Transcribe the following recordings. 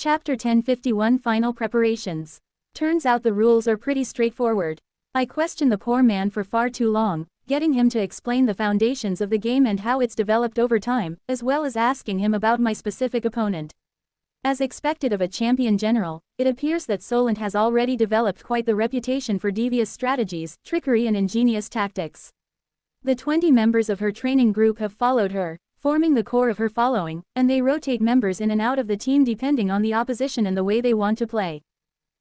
Chapter 1051 Final Preparations. Turns out the rules are pretty straightforward. I questioned the poor man for far too long, getting him to explain the foundations of the game and how it's developed over time, as well as asking him about my specific opponent. As expected of a champion general, it appears that Solent has already developed quite the reputation for devious strategies, trickery and ingenious tactics. The 20 members of her training group have followed her, forming the core of her following, and they rotate members in and out of the team depending on the opposition and the way they want to play.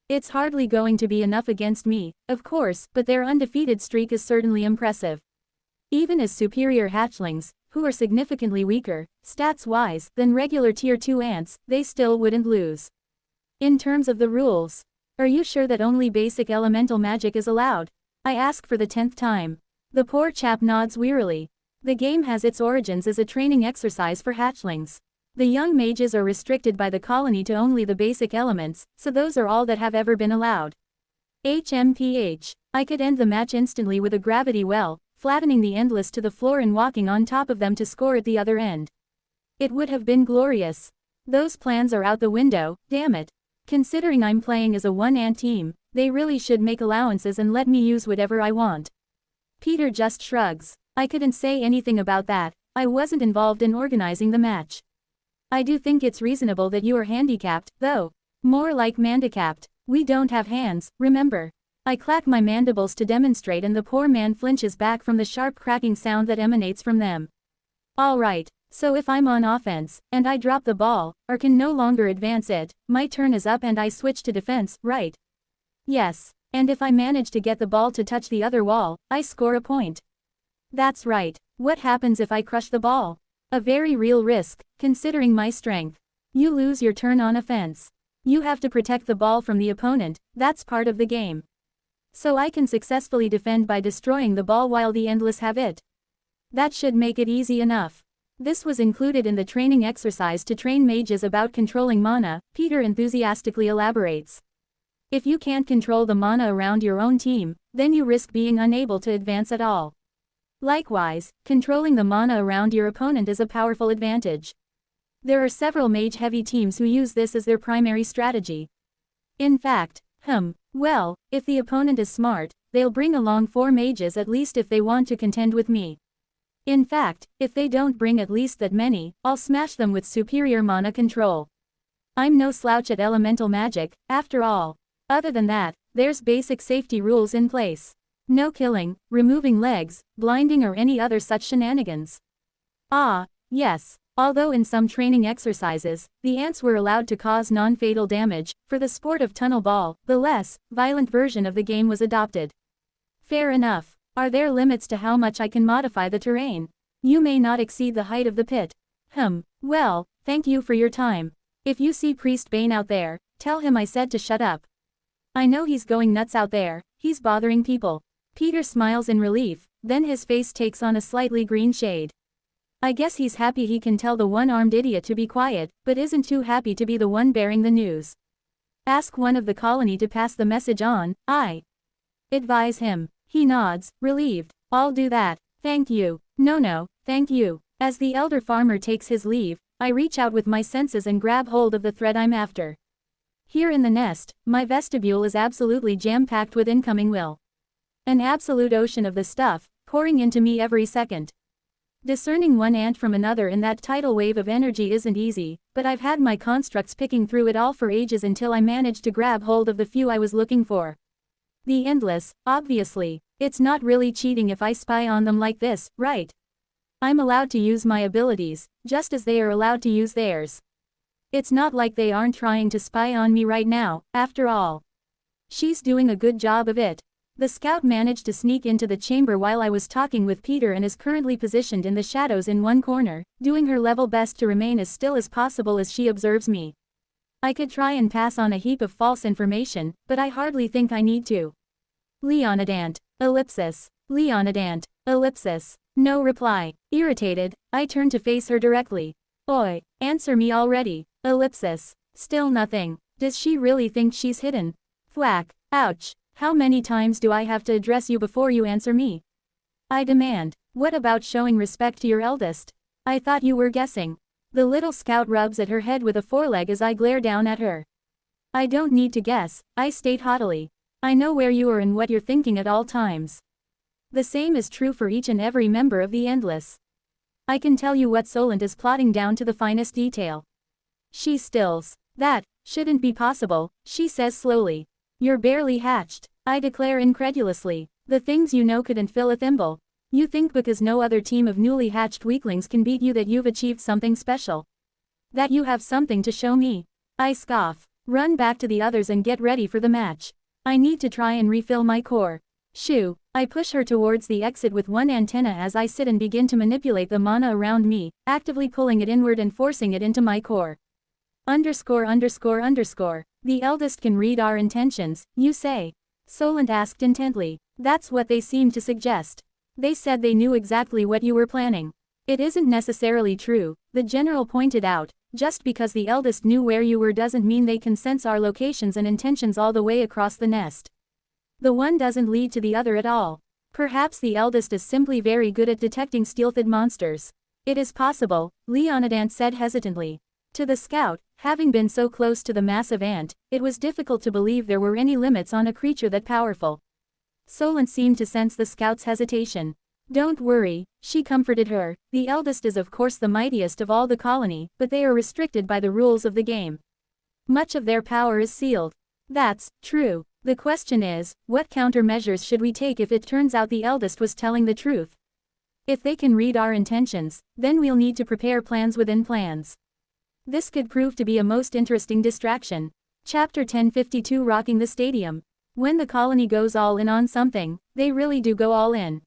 It's hardly going to be enough against me, of course, but their undefeated streak is certainly impressive. Even as superior hatchlings, who are significantly weaker, stats-wise, than regular Tier 2 ants, they still wouldn't lose. In terms of the rules, are you sure that only basic elemental magic is allowed? I ask for the 10th time. The poor chap nods wearily. The game has its origins as a training exercise for hatchlings. The young mages are restricted by the colony to only the basic elements, so those are all that have ever been allowed. HMPH. I could end the match instantly with a gravity well, flattening the endless to the floor and walking on top of them to score at the other end. It would have been glorious. Those plans are out the window, damn it. Considering I'm playing as a one-ant team, they really should make allowances and let me use whatever I want. Peter just shrugs. I couldn't say anything about that. I wasn't involved in organizing the match. I do think it's reasonable that you are handicapped, though. More like mandicapped. We don't have hands, remember. I clack my mandibles to demonstrate and the poor man flinches back from the sharp cracking sound that emanates from them. Alright, so if I'm on offense, and I drop the ball, or can no longer advance it, my turn is up and I switch to defense, right? Yes, and if I manage to get the ball to touch the other wall, I score a point. That's right. What happens if I crush the ball? A very real risk, considering my strength. You lose your turn on offense. You have to protect the ball from the opponent, that's part of the game. So I can successfully defend by destroying the ball while the endless have it. That should make it easy enough. This was included in the training exercise to train mages about controlling mana, Peter enthusiastically elaborates. If you can't control the mana around your own team, then you risk being unable to advance at all. Likewise, controlling the mana around your opponent is a powerful advantage. There are several mage-heavy teams who use this as their primary strategy. In fact, well, if the opponent is smart, they'll bring along 4 mages at least if they want to contend with me. In fact, if they don't bring at least that many, I'll smash them with superior mana control. I'm no slouch at elemental magic, after all. Other than that, there's basic safety rules in place. No killing, removing legs, blinding or any other such shenanigans. Ah, yes. Although in some training exercises, the ants were allowed to cause non-fatal damage, for the sport of tunnel ball, the less violent version of the game was adopted. Fair enough. Are there limits to how much I can modify the terrain? You may not exceed the height of the pit. Well, thank you for your time. If you see Priest Bane out there, tell him I said to shut up. I know he's going nuts out there, he's bothering people. Peter smiles in relief, then his face takes on a slightly green shade. I guess he's happy he can tell the one-armed idiot to be quiet, but isn't too happy to be the one bearing the news. Ask one of the colony to pass the message on, I advise him. He nods, relieved. I'll do that. Thank you. No, thank you. As the elder farmer takes his leave, I reach out with my senses and grab hold of the thread I'm after. Here in the nest, my vestibule is absolutely jam-packed with incoming will. An absolute ocean of the stuff, pouring into me every second. Discerning one ant from another in that tidal wave of energy isn't easy, but I've had my constructs picking through it all for ages until I managed to grab hold of the few I was looking for. The endless, obviously. It's not really cheating if I spy on them like this, right? I'm allowed to use my abilities, just as they are allowed to use theirs. It's not like they aren't trying to spy on me right now, after all. She's doing a good job of it. The scout managed to sneak into the chamber while I was talking with Peter and is currently positioned in the shadows in one corner, doing her level best to remain as still as possible as she observes me. I could try and pass on a heap of false information, but I hardly think I need to. Leonidant. Ellipsis. Leonidant. Ellipsis. No reply. Irritated, I turn to face her directly. Oi, answer me already. Ellipsis. Still nothing. Does she really think she's hidden? Thwack. Ouch. How many times do I have to address you before you answer me? I demand. What about showing respect to your eldest? I thought you were guessing. The little scout rubs at her head with a foreleg as I glare down at her. I don't need to guess, I state haughtily. I know where you are and what you're thinking at all times. The same is true for each and every member of the Endless. I can tell you what Solent is plotting down to the finest detail. She stills. That shouldn't be possible, she says slowly. You're barely hatched, I declare incredulously. The things you know couldn't fill a thimble. You think because no other team of newly hatched weaklings can beat you that you've achieved something special. That you have something to show me. I scoff. Run back to the others and get ready for the match. I need to try and refill my core. Shoo. I push her towards the exit with one antenna as I sit and begin to manipulate the mana around me, actively pulling it inward and forcing it into my core. _____. The eldest can read our intentions, you say? Solent asked intently. That's what they seemed to suggest. They said they knew exactly what you were planning. It isn't necessarily true, the general pointed out. Just because the eldest knew where you were doesn't mean they can sense our locations and intentions all the way across the nest. The one doesn't lead to the other at all. Perhaps the eldest is simply very good at detecting stealthed monsters. It is possible, Leonidant said hesitantly. To the scout, having been so close to the massive ant, it was difficult to believe there were any limits on a creature that powerful. Solent seemed to sense the scout's hesitation. Don't worry, she comforted her, the eldest is of course the mightiest of all the colony, but they are restricted by the rules of the game. Much of their power is sealed. That's true. The question is, what countermeasures should we take if it turns out the eldest was telling the truth? If they can read our intentions, then we'll need to prepare plans within plans. This could prove to be a most interesting distraction. Chapter 1052 Rocking the Stadium. When the colony goes all in on something, they really do go all in.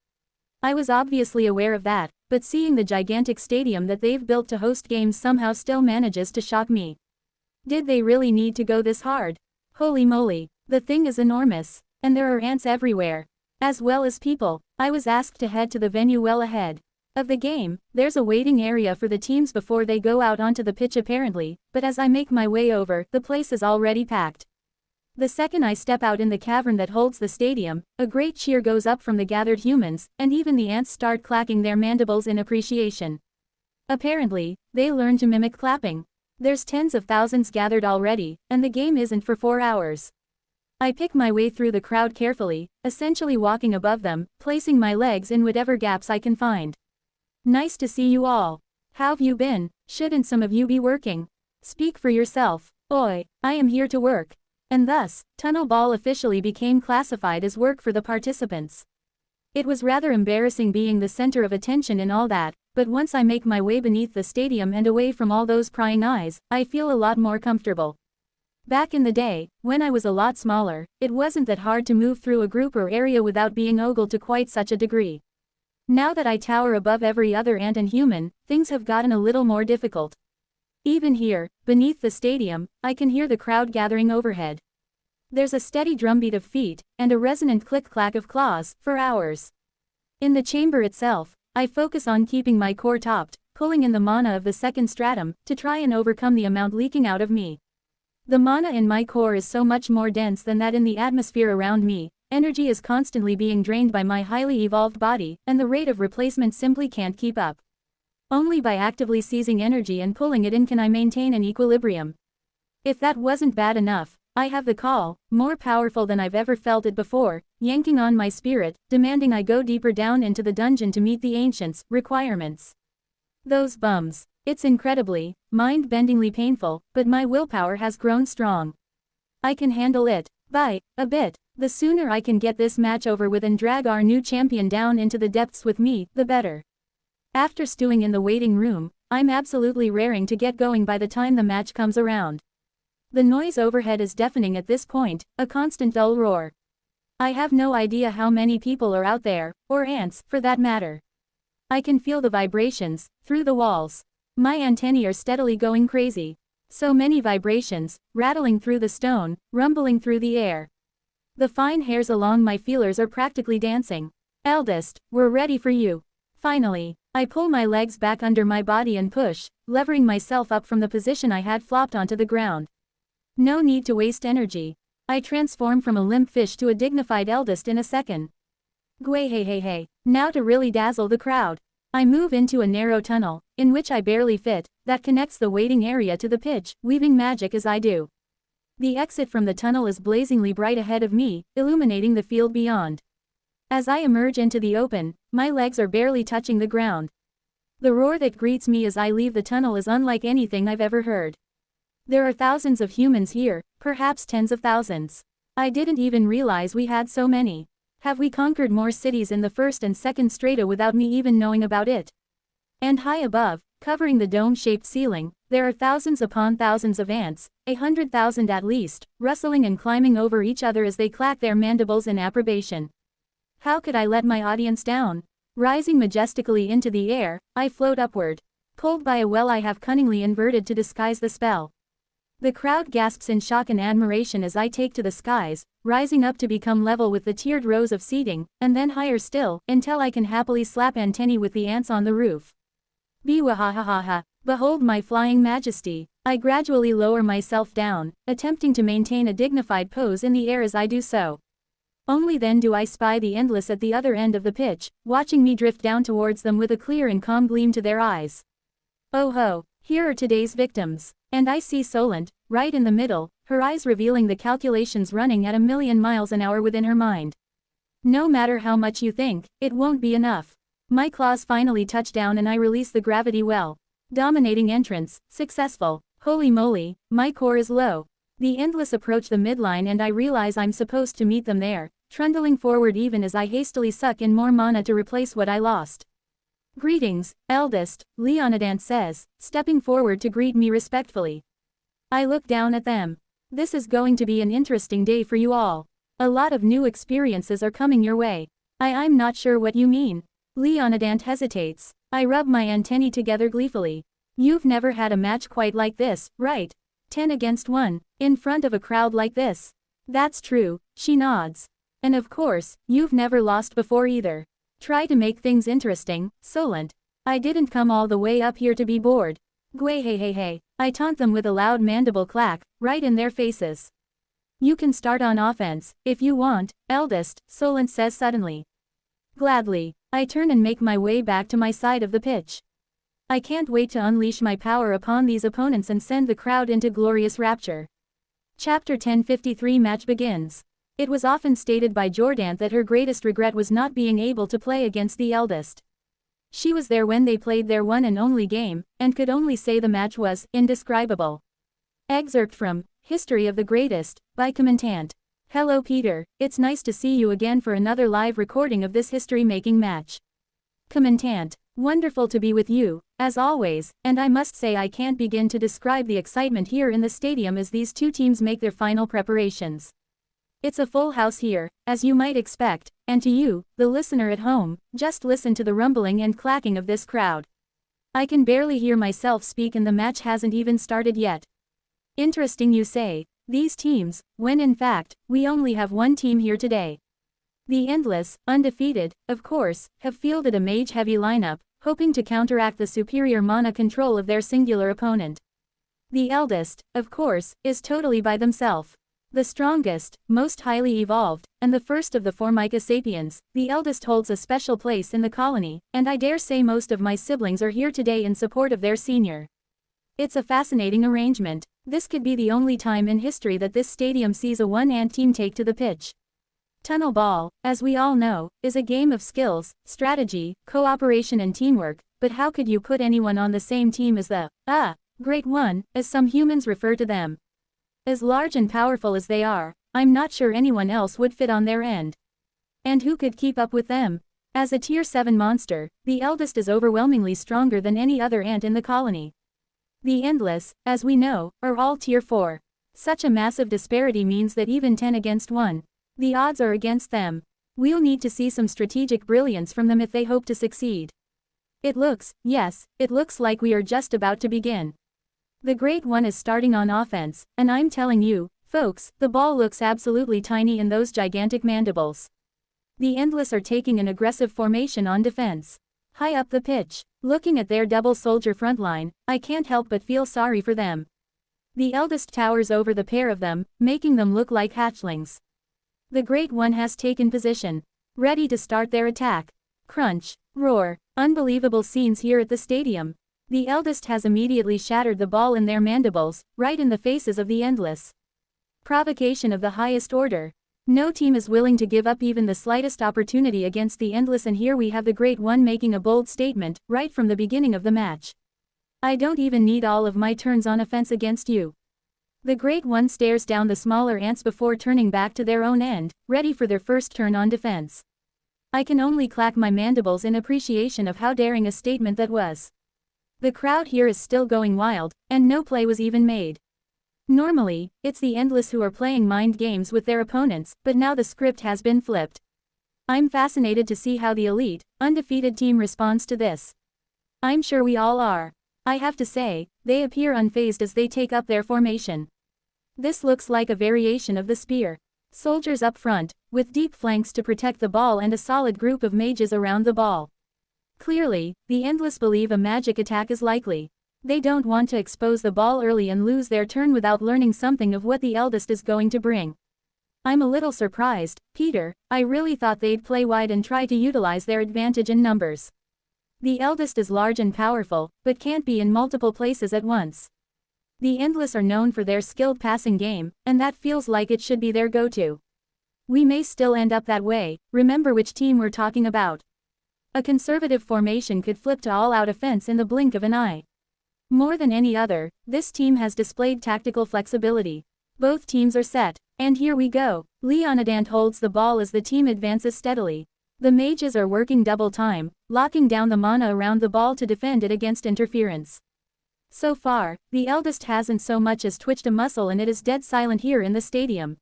I was obviously aware of that, but seeing the gigantic stadium that they've built to host games somehow still manages to shock me. Did they really need to go this hard? Holy moly, the thing is enormous, and there are ants everywhere. As well as people. I was asked to head to the venue well ahead of the game. There's a waiting area for the teams before they go out onto the pitch apparently, but as I make my way over, the place is already packed. The second I step out in the cavern that holds the stadium, a great cheer goes up from the gathered humans, and even the ants start clacking their mandibles in appreciation. Apparently, they learn to mimic clapping. There's tens of thousands gathered already, and the game isn't for 4 hours. I pick my way through the crowd carefully, essentially walking above them, placing my legs in whatever gaps I can find. Nice to see you all. How've you been? Shouldn't some of you be working? Speak for yourself. Oi, I am here to work. And thus, Tunnel Ball officially became classified as work for the participants. It was rather embarrassing being the center of attention in all that, but once I make my way beneath the stadium and away from all those prying eyes, I feel a lot more comfortable. Back in the day, when I was a lot smaller, it wasn't that hard to move through a group or area without being ogled to quite such a degree. Now that I tower above every other ant and human, things have gotten a little more difficult. Even here, beneath the stadium, I can hear the crowd gathering overhead. There's a steady drumbeat of feet, and a resonant click-clack of claws, for hours. In the chamber itself, I focus on keeping my core topped, pulling in the mana of the second stratum, to try and overcome the amount leaking out of me. The mana in my core is so much more dense than that in the atmosphere around me, energy is constantly being drained by my highly evolved body, and the rate of replacement simply can't keep up. Only by actively seizing energy and pulling it in can I maintain an equilibrium. If that wasn't bad enough, I have the call, more powerful than I've ever felt it before, yanking on my spirit, demanding I go deeper down into the dungeon to meet the ancients' requirements. Those bums. It's incredibly, mind-bendingly painful, but my willpower has grown strong. I can handle it. By a bit. The sooner I can get this match over with and drag our new champion down into the depths with me, the better. After stewing in the waiting room, I'm absolutely raring to get going by the time the match comes around. The noise overhead is deafening at this point, a constant dull roar. I have no idea how many people are out there, or ants, for that matter. I can feel the vibrations, through the walls. My antennae are steadily going crazy. So many vibrations, rattling through the stone, rumbling through the air. The fine hairs along my feelers are practically dancing. Eldest, we're ready for you. Finally, I pull my legs back under my body and push, levering myself up from the position I had flopped onto the ground. No need to waste energy. I transform from a limp fish to a dignified eldest in a second. Gway hey hey hey, now to really dazzle the crowd. I move into a narrow tunnel, in which I barely fit, that connects the waiting area to the pitch, weaving magic as I do. The exit from the tunnel is blazingly bright ahead of me, illuminating the field beyond. As I emerge into the open, my legs are barely touching the ground. The roar that greets me as I leave the tunnel is unlike anything I've ever heard. There are thousands of humans here, perhaps tens of thousands. I didn't even realize we had so many. Have we conquered more cities in the first and second strata without me even knowing about it? And high above, covering the dome-shaped ceiling, there are thousands upon thousands of ants, 100,000 at least, rustling and climbing over each other as they clack their mandibles in approbation. How could I let my audience down? Rising majestically into the air, I float upward. Pulled by a well I have cunningly inverted to disguise the spell. The crowd gasps in shock and admiration as I take to the skies, rising up to become level with the tiered rows of seating, and then higher still, until I can happily slap antennae with the ants on the roof. Bewahahaha, behold my flying majesty. I gradually lower myself down, attempting to maintain a dignified pose in the air as I do so. Only then do I spy the Endless at the other end of the pitch, watching me drift down towards them with a clear and calm gleam to their eyes. Oh ho, here are today's victims. And I see Solent, right in the middle, her eyes revealing the calculations running at 1,000,000 miles an hour within her mind. No matter how much you think, it won't be enough. My claws finally touch down and I release the gravity well. Dominating entrance, successful. Holy moly, my core is low. The Endless approach the midline and I realize I'm supposed to meet them there, trundling forward even as I hastily suck in more mana to replace what I lost. Greetings, eldest, Leonidant says, stepping forward to greet me respectfully. I look down at them. This is going to be an interesting day for you all. A lot of new experiences are coming your way. I'm not sure what you mean. Leonidant hesitates. I rub my antennae together gleefully. You've never had a match quite like this, right? 10 against 1, in front of a crowd like this. That's true, she nods. And of course, you've never lost before either. Try to make things interesting, Solent. I didn't come all the way up here to be bored. Gway. I taunt them with a loud mandible clack, right in their faces. You can start on offense, if you want, eldest, Solent says suddenly. Gladly. I turn and make my way back to my side of the pitch. I can't wait to unleash my power upon these opponents and send the crowd into glorious rapture. Chapter 1053 Match begins. It was often stated by Jordan that her greatest regret was not being able to play against the eldest. She was there when they played their one and only game, and could only say the match was indescribable. Excerpt from History of the Greatest, by Commentant. Hello Peter, it's nice to see you again for another live recording of this history-making match. Commentant. Wonderful to be with you, as always, and I must say I can't begin to describe the excitement here in the stadium as these two teams make their final preparations. It's a full house here, as you might expect, and to you, the listener at home, just listen to the rumbling and clacking of this crowd. I can barely hear myself speak and the match hasn't even started yet. Interesting you say, these teams, when in fact, we only have one team here today. The Endless, undefeated, of course, have fielded a mage-heavy lineup, hoping to counteract the superior mana control of their singular opponent. The Eldest, of course, is totally by themselves. The strongest, most highly evolved, and the first of the Formica sapiens, the Eldest holds a special place in the colony, and I dare say most of my siblings are here today in support of their senior. It's a fascinating arrangement. This could be the only time in history that this stadium sees a one-ant team take to the pitch. Tunnel ball, as we all know, is a game of skills, strategy, cooperation and teamwork, but how could you put anyone on the same team as the, Great One, as some humans refer to them? As large and powerful as they are, I'm not sure anyone else would fit on their end. And who could keep up with them? As a Tier 7 monster, the Eldest is overwhelmingly stronger than any other ant in the colony. The Endless, as we know, are all Tier 4. Such a massive disparity means that even 10 against 1. The odds are against them. We'll need to see some strategic brilliance from them if they hope to succeed. It looks like we are just about to begin. The Great One is starting on offense, and I'm telling you, folks, the ball looks absolutely tiny in those gigantic mandibles. The Endless are taking an aggressive formation on defense. High up the pitch, looking at their double soldier front line, I can't help but feel sorry for them. The Eldest towers over the pair of them, making them look like hatchlings. The Great One has taken position, ready to start their attack. Crunch, roar, Unbelievable scenes here at the stadium. The eldest has immediately shattered the ball in their mandibles, right in the faces of the endless. Provocation of the highest order. No team is willing to give up even the slightest opportunity against the endless, and here we have the Great One making a bold statement, right from the beginning of the match. I don't even need all of my turns on offense against you. The Great One stares down the smaller ants before turning back to their own end, ready for their first turn on defense. I can only clack my mandibles in appreciation of how daring a statement that was. The crowd here is still going wild, and no play was even made. Normally, it's the endless who are playing mind games with their opponents, but now the script has been flipped. I'm fascinated to see how the elite, undefeated team responds to this. I'm sure we all are. I have to say, they appear unfazed as they take up their formation. This looks like a variation of the spear. Soldiers up front, with deep flanks to protect the ball and a solid group of mages around the ball. Clearly, the endless believe a magic attack is likely. They don't want to expose the ball early and lose their turn without learning something of what the eldest is going to bring. I'm a little surprised, Peter. I really thought they'd play wide and try to utilize their advantage in numbers. The eldest is large and powerful, but can't be in multiple places at once. The endless are known for their skilled passing game, and that feels like it should be their go-to. We may still end up that way. Remember which team we're talking about. A conservative formation could flip to all-out offense in the blink of an eye. More than any other, this team has displayed tactical flexibility. Both teams are set, and here we go. Leonidant holds the ball as the team advances steadily. The mages are working double time, locking down the mana around the ball to defend it against interference. So far, the eldest hasn't so much as twitched a muscle, and it is dead silent here in the stadium.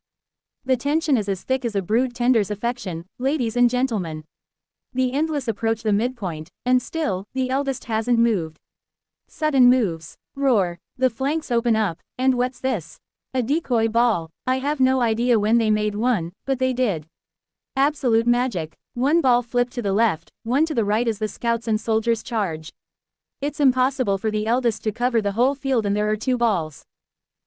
The tension is as thick as a brood tender's affection, ladies and gentlemen. The endless approach the midpoint, and still, the eldest hasn't moved. Sudden moves. Roar. The flanks open up, and what's this? A decoy ball. I have no idea when they made one, but they did. Absolute magic. One ball flipped to the left, one to the right as the scouts and soldiers charge. It's impossible for the eldest to cover the whole field, and there are two balls.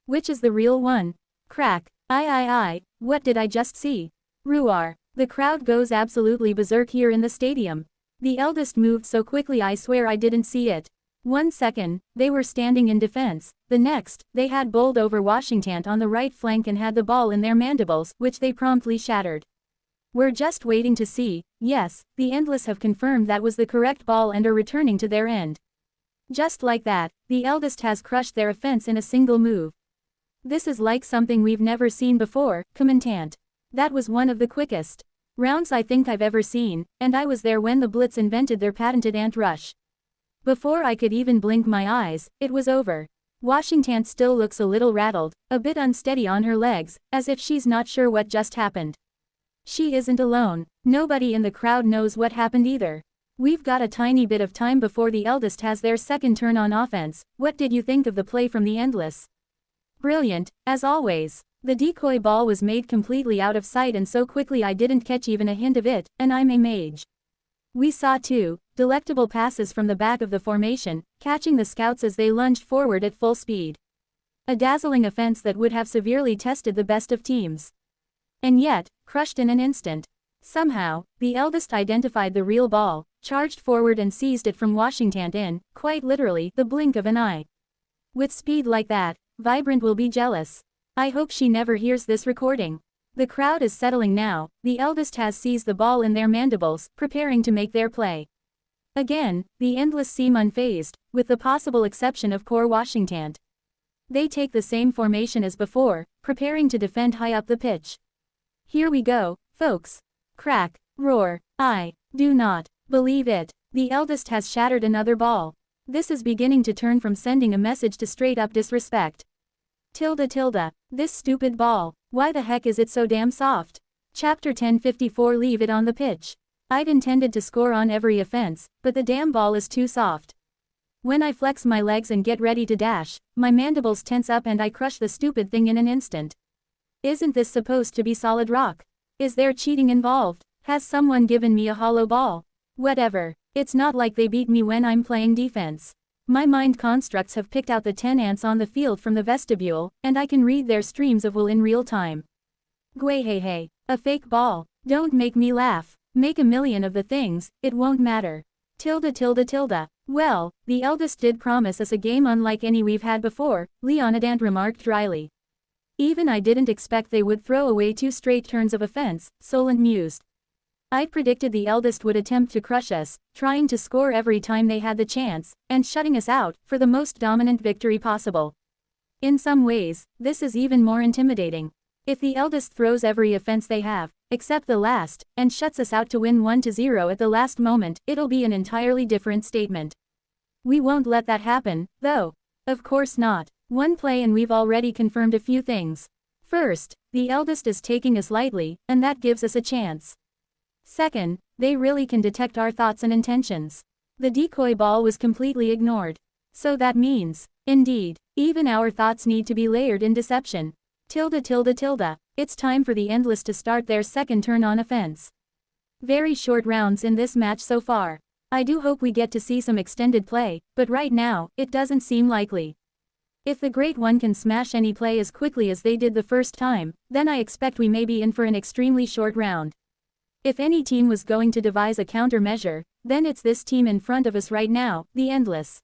Which is the real one? Crack. I. What did I just see? Ruar. The crowd goes absolutely berserk here in the stadium. The eldest moved so quickly I swear I didn't see it. 1 second, they were standing in defense. The next, they had bowled over Washington on the right flank and had the ball in their mandibles, which they promptly shattered. We're just waiting to see. Yes, the endless have confirmed that was the correct ball and are returning to their end. Just like that, the eldest has crushed their offense in a single move. This is like something we've never seen before, Commandant. That was one of the quickest rounds I think I've ever seen, and I was there when the Blitz invented their patented ant rush. Before I could even blink my eyes, it was over. Washington still looks a little rattled, a bit unsteady on her legs, as if she's not sure what just happened. She isn't alone. Nobody in the crowd knows what happened either. We've got a tiny bit of time before the eldest has their second turn on offense. What did you think of the play from the endless? Brilliant, as always. The decoy ball was made completely out of sight and so quickly I didn't catch even a hint of it, and I'm a mage. We saw two delectable passes from the back of the formation, catching the scouts as they lunged forward at full speed. A dazzling offense that would have severely tested the best of teams. And yet, crushed in an instant. Somehow, the eldest identified the real ball, charged forward and seized it from Washington in, quite literally, the blink of an eye. With speed like that, Vibrant will be jealous. I hope she never hears this recording. The crowd is settling now. The eldest has seized the ball in their mandibles, preparing to make their play. Again, the endless seem unfazed, with the possible exception of poor Washington. They take the same formation as before, preparing to defend high up the pitch. Here we go, folks. Crack. Roar. I do not believe it. The eldest has shattered another ball. This is beginning to turn from sending a message to straight up disrespect. Tilde. This stupid ball. Why the heck is it so damn soft? Chapter 1054. Leave it on the pitch. I'd intended to score on every offense, but the damn ball is too soft. When I flex my legs and get ready to dash, my mandibles tense up and I crush the stupid thing in an instant. Isn't this supposed to be solid rock? Is there cheating involved? Has someone given me a hollow ball? Whatever. It's not like they beat me when I'm playing defense. My mind constructs have picked out the 10 ants on the field from the vestibule, and I can read their streams of will in real time. Hey. A fake ball. Don't make me laugh. Make a million of the things, it won't matter. Tilda tilde tilde. Well, the eldest did promise us a game unlike any we've had before, Leonidant remarked dryly. Even I didn't expect they would throw away 2 straight turns of offense, Solent mused. I'd predicted the eldest would attempt to crush us, trying to score every time they had the chance, and shutting us out, for the most dominant victory possible. In some ways, this is even more intimidating. If the eldest throws every offense they have, except the last, and shuts us out to win 1-0 at the last moment, it'll be an entirely different statement. We won't let that happen, though. Of course not. One play and we've already confirmed a few things. First, the eldest is taking us lightly, and that gives us a chance. Second, they really can detect our thoughts and intentions. The decoy ball was completely ignored. So that means, indeed, even our thoughts need to be layered in deception. Tilde tilde tilde. It's time for the Endless to start their second turn on offense. Very short rounds in this match so far. I do hope we get to see some extended play, but right now, it doesn't seem likely. If the Great One can smash any play as quickly as they did the first time, then I expect we may be in for an extremely short round. If any team was going to devise a countermeasure, then it's this team in front of us right now, the Endless.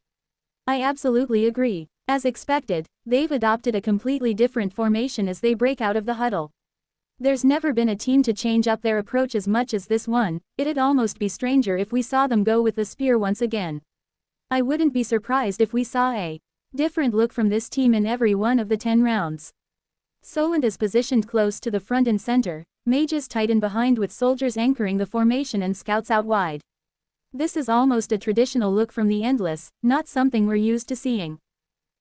I absolutely agree. As expected, they've adopted a completely different formation as they break out of the huddle. There's never been a team to change up their approach as much as this one. It'd almost be stranger if we saw them go with the spear once again. I wouldn't be surprised if we saw a different look from this team in every one of the 10 rounds. Solent is positioned close to the front and center, mages tighten behind with soldiers anchoring the formation and scouts out wide. This is almost a traditional look from the Endless, not something we're used to seeing.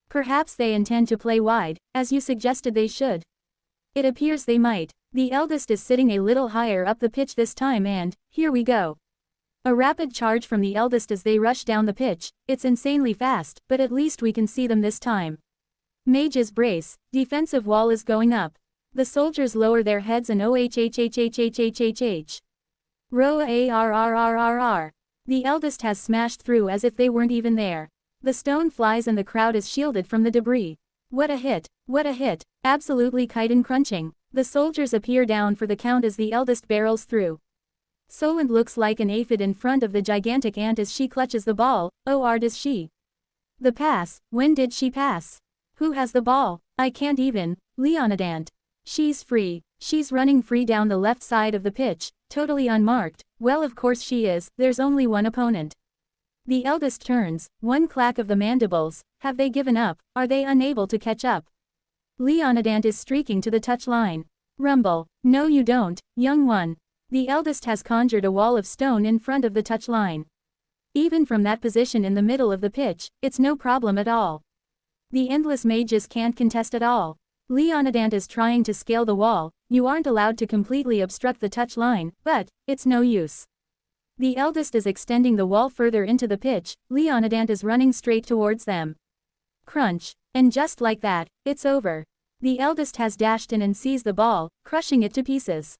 Perhaps they intend to play wide, as you suggested they should. It appears they might. The eldest is sitting a little higher up the pitch this time and, here we go. A rapid charge from the eldest as they rush down the pitch. It's insanely fast, but at least we can see them this time. Mages brace, defensive wall is going up. The soldiers lower their heads and ohhhhhhhhhh. Roa arrrrrrr. The eldest has smashed through as if they weren't even there. The stone flies and the crowd is shielded from the debris. What a hit, what a hit, absolutely chitin crunching. The soldiers appear down for the count as the eldest barrels through. Solent looks like an aphid in front of the gigantic ant as she clutches the ball. Oh, does she? The pass, when did she pass? Who has the ball? I can't even. Leonidant. She's free. She's running free down the left side of the pitch, totally unmarked. Well, of course she is, there's only one opponent. The eldest turns, one clack of the mandibles. Have they given up? Are they unable to catch up? Leonidant is streaking to the touch line. Rumble. No you don't, young one. The eldest has conjured a wall of stone in front of the touch line. Even from that position in the middle of the pitch, it's no problem at all. The Endless mages can't contest at all. Leonidant is trying to scale the wall. You aren't allowed to completely obstruct the touch line, but it's no use. The eldest is extending the wall further into the pitch. Leonidant is running straight towards them. Crunch. And just like that, it's over. The eldest has dashed in and seized the ball, crushing it to pieces.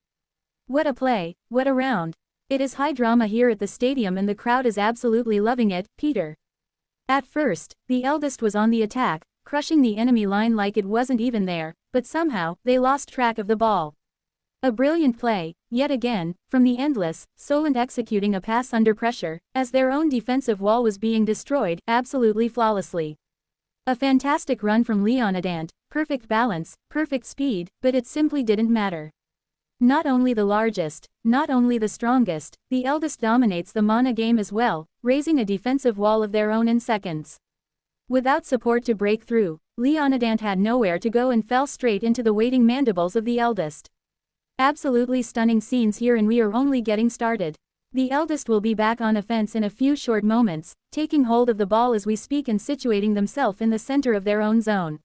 What a play, what a round. It is high drama here at the stadium and the crowd is absolutely loving it, Peter. At first, the eldest was on the attack, crushing the enemy line like it wasn't even there, but somehow, they lost track of the ball. A brilliant play, yet again, from the Endless, Solent executing a pass under pressure, as their own defensive wall was being destroyed, absolutely flawlessly. A fantastic run from Leonidant, perfect balance, perfect speed, but it simply didn't matter. Not only the largest, not only the strongest, the eldest dominates the mana game as well, raising a defensive wall of their own in seconds. Without support to break through, Leonidant had nowhere to go and fell straight into the waiting mandibles of the eldest. Absolutely stunning scenes here and we are only getting started. The eldest will be back on offense in a few short moments, taking hold of the ball as we speak and situating themselves in the center of their own zone.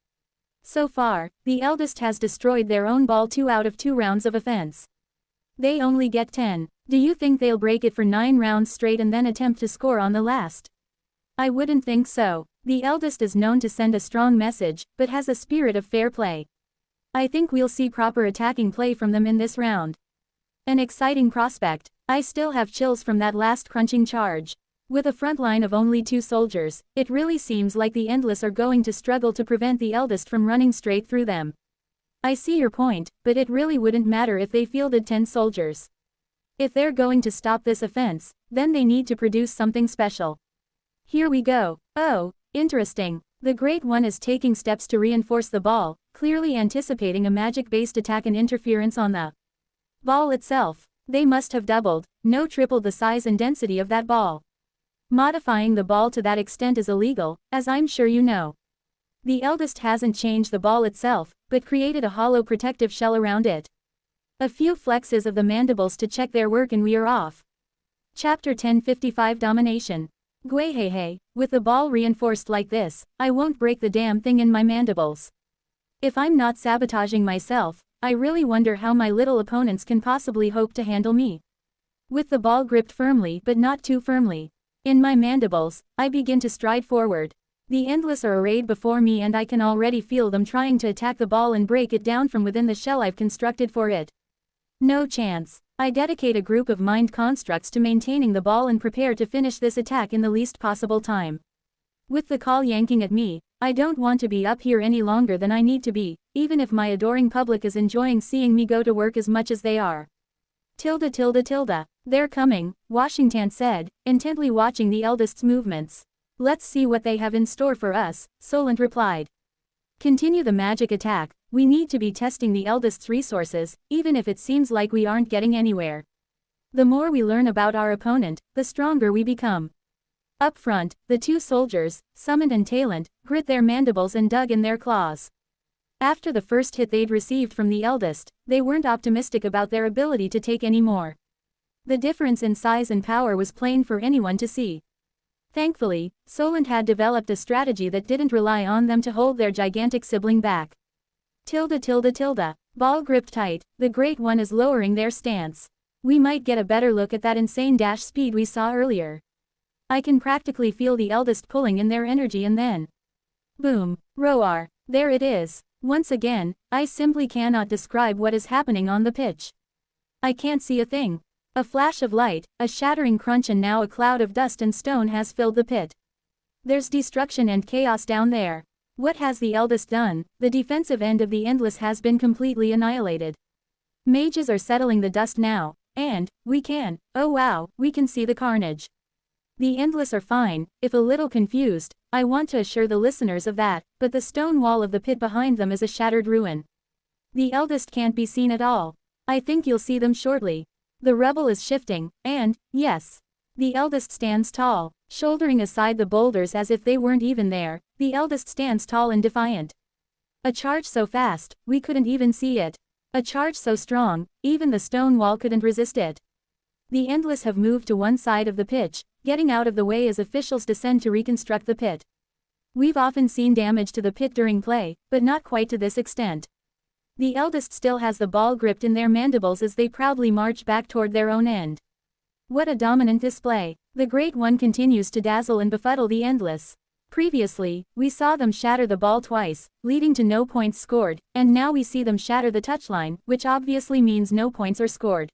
So far, the eldest has destroyed their own ball 2 out of 2 rounds of offense. They only get 10. Do you think they'll break it for 9 rounds straight and then attempt to score on the last? I wouldn't think so. The eldest is known to send a strong message, but has a spirit of fair play. I think we'll see proper attacking play from them in this round. An exciting prospect. I still have chills from that last crunching charge. With a front line of only 2 soldiers, it really seems like the Endless are going to struggle to prevent the eldest from running straight through them. I see your point, but it really wouldn't matter if they fielded 10 soldiers. If they're going to stop this offense, then they need to produce something special. Here we go. Oh, interesting. The Great One is taking steps to reinforce the ball, clearly anticipating a magic-based attack and interference on the ball itself. They must have doubled, no tripled the size and density of that ball. Modifying the ball to that extent is illegal, as I'm sure you know. The eldest hasn't changed the ball itself, but created a hollow protective shell around it. A few flexes of the mandibles to check their work and we are off. Chapter 1055 Domination. Gwehehe, with the ball reinforced like this, I won't break the damn thing in my mandibles. If I'm not sabotaging myself, I really wonder how my little opponents can possibly hope to handle me. With the ball gripped firmly but not too firmly in my mandibles, I begin to stride forward. The Endless are arrayed before me and I can already feel them trying to attack the ball and break it down from within the shell I've constructed for it. No chance. I dedicate a group of mind constructs to maintaining the ball and prepare to finish this attack in the least possible time. With the call yanking at me, I don't want to be up here any longer than I need to be, even if my adoring public is enjoying seeing me go to work as much as they are. Tilda tilde tilde. They're coming, Washington said, intently watching the eldest's movements. Let's see what they have in store for us, Solent replied. Continue the magic attack. We need to be testing the eldest's resources, even if it seems like we aren't getting anywhere. The more we learn about our opponent, the stronger we become. Up front, the two soldiers, Summon and Talent, grit their mandibles and dug in their claws. After the first hit they'd received from the eldest, they weren't optimistic about their ability to take any more. The difference in size and power was plain for anyone to see. Thankfully, Solent had developed a strategy that didn't rely on them to hold their gigantic sibling back. Tilde tilde tilde. Ball gripped tight, the Great One is lowering their stance. We might get a better look at that insane dash speed we saw earlier. I can practically feel the eldest pulling in their energy and then. Boom. Roar. There it is. Once again, I simply cannot describe what is happening on the pitch. I can't see a thing. A flash of light, a shattering crunch and now a cloud of dust and stone has filled the pit. There's destruction and chaos down there. What has the eldest done? The defensive end of the Endless has been completely annihilated. Mages are settling the dust now, and, oh wow, we can see the carnage. The Endless are fine, if a little confused, I want to assure the listeners of that, but the stone wall of the pit behind them is a shattered ruin. The eldest can't be seen at all. I think you'll see them shortly. The rubble is shifting, and, yes. The eldest stands tall, shouldering aside the boulders as if they weren't even there. The eldest stands tall and defiant. A charge so fast, we couldn't even see it. A charge so strong, even the stone wall couldn't resist it. The Endless have moved to one side of the pitch, getting out of the way as officials descend to reconstruct the pit. We've often seen damage to the pit during play, but not quite to this extent. The eldest still has the ball gripped in their mandibles as they proudly march back toward their own end. What a dominant display. The Great One continues to dazzle and befuddle the Endless. Previously, we saw them shatter the ball twice, leading to no points scored, and now we see them shatter the touchline, which obviously means no points are scored.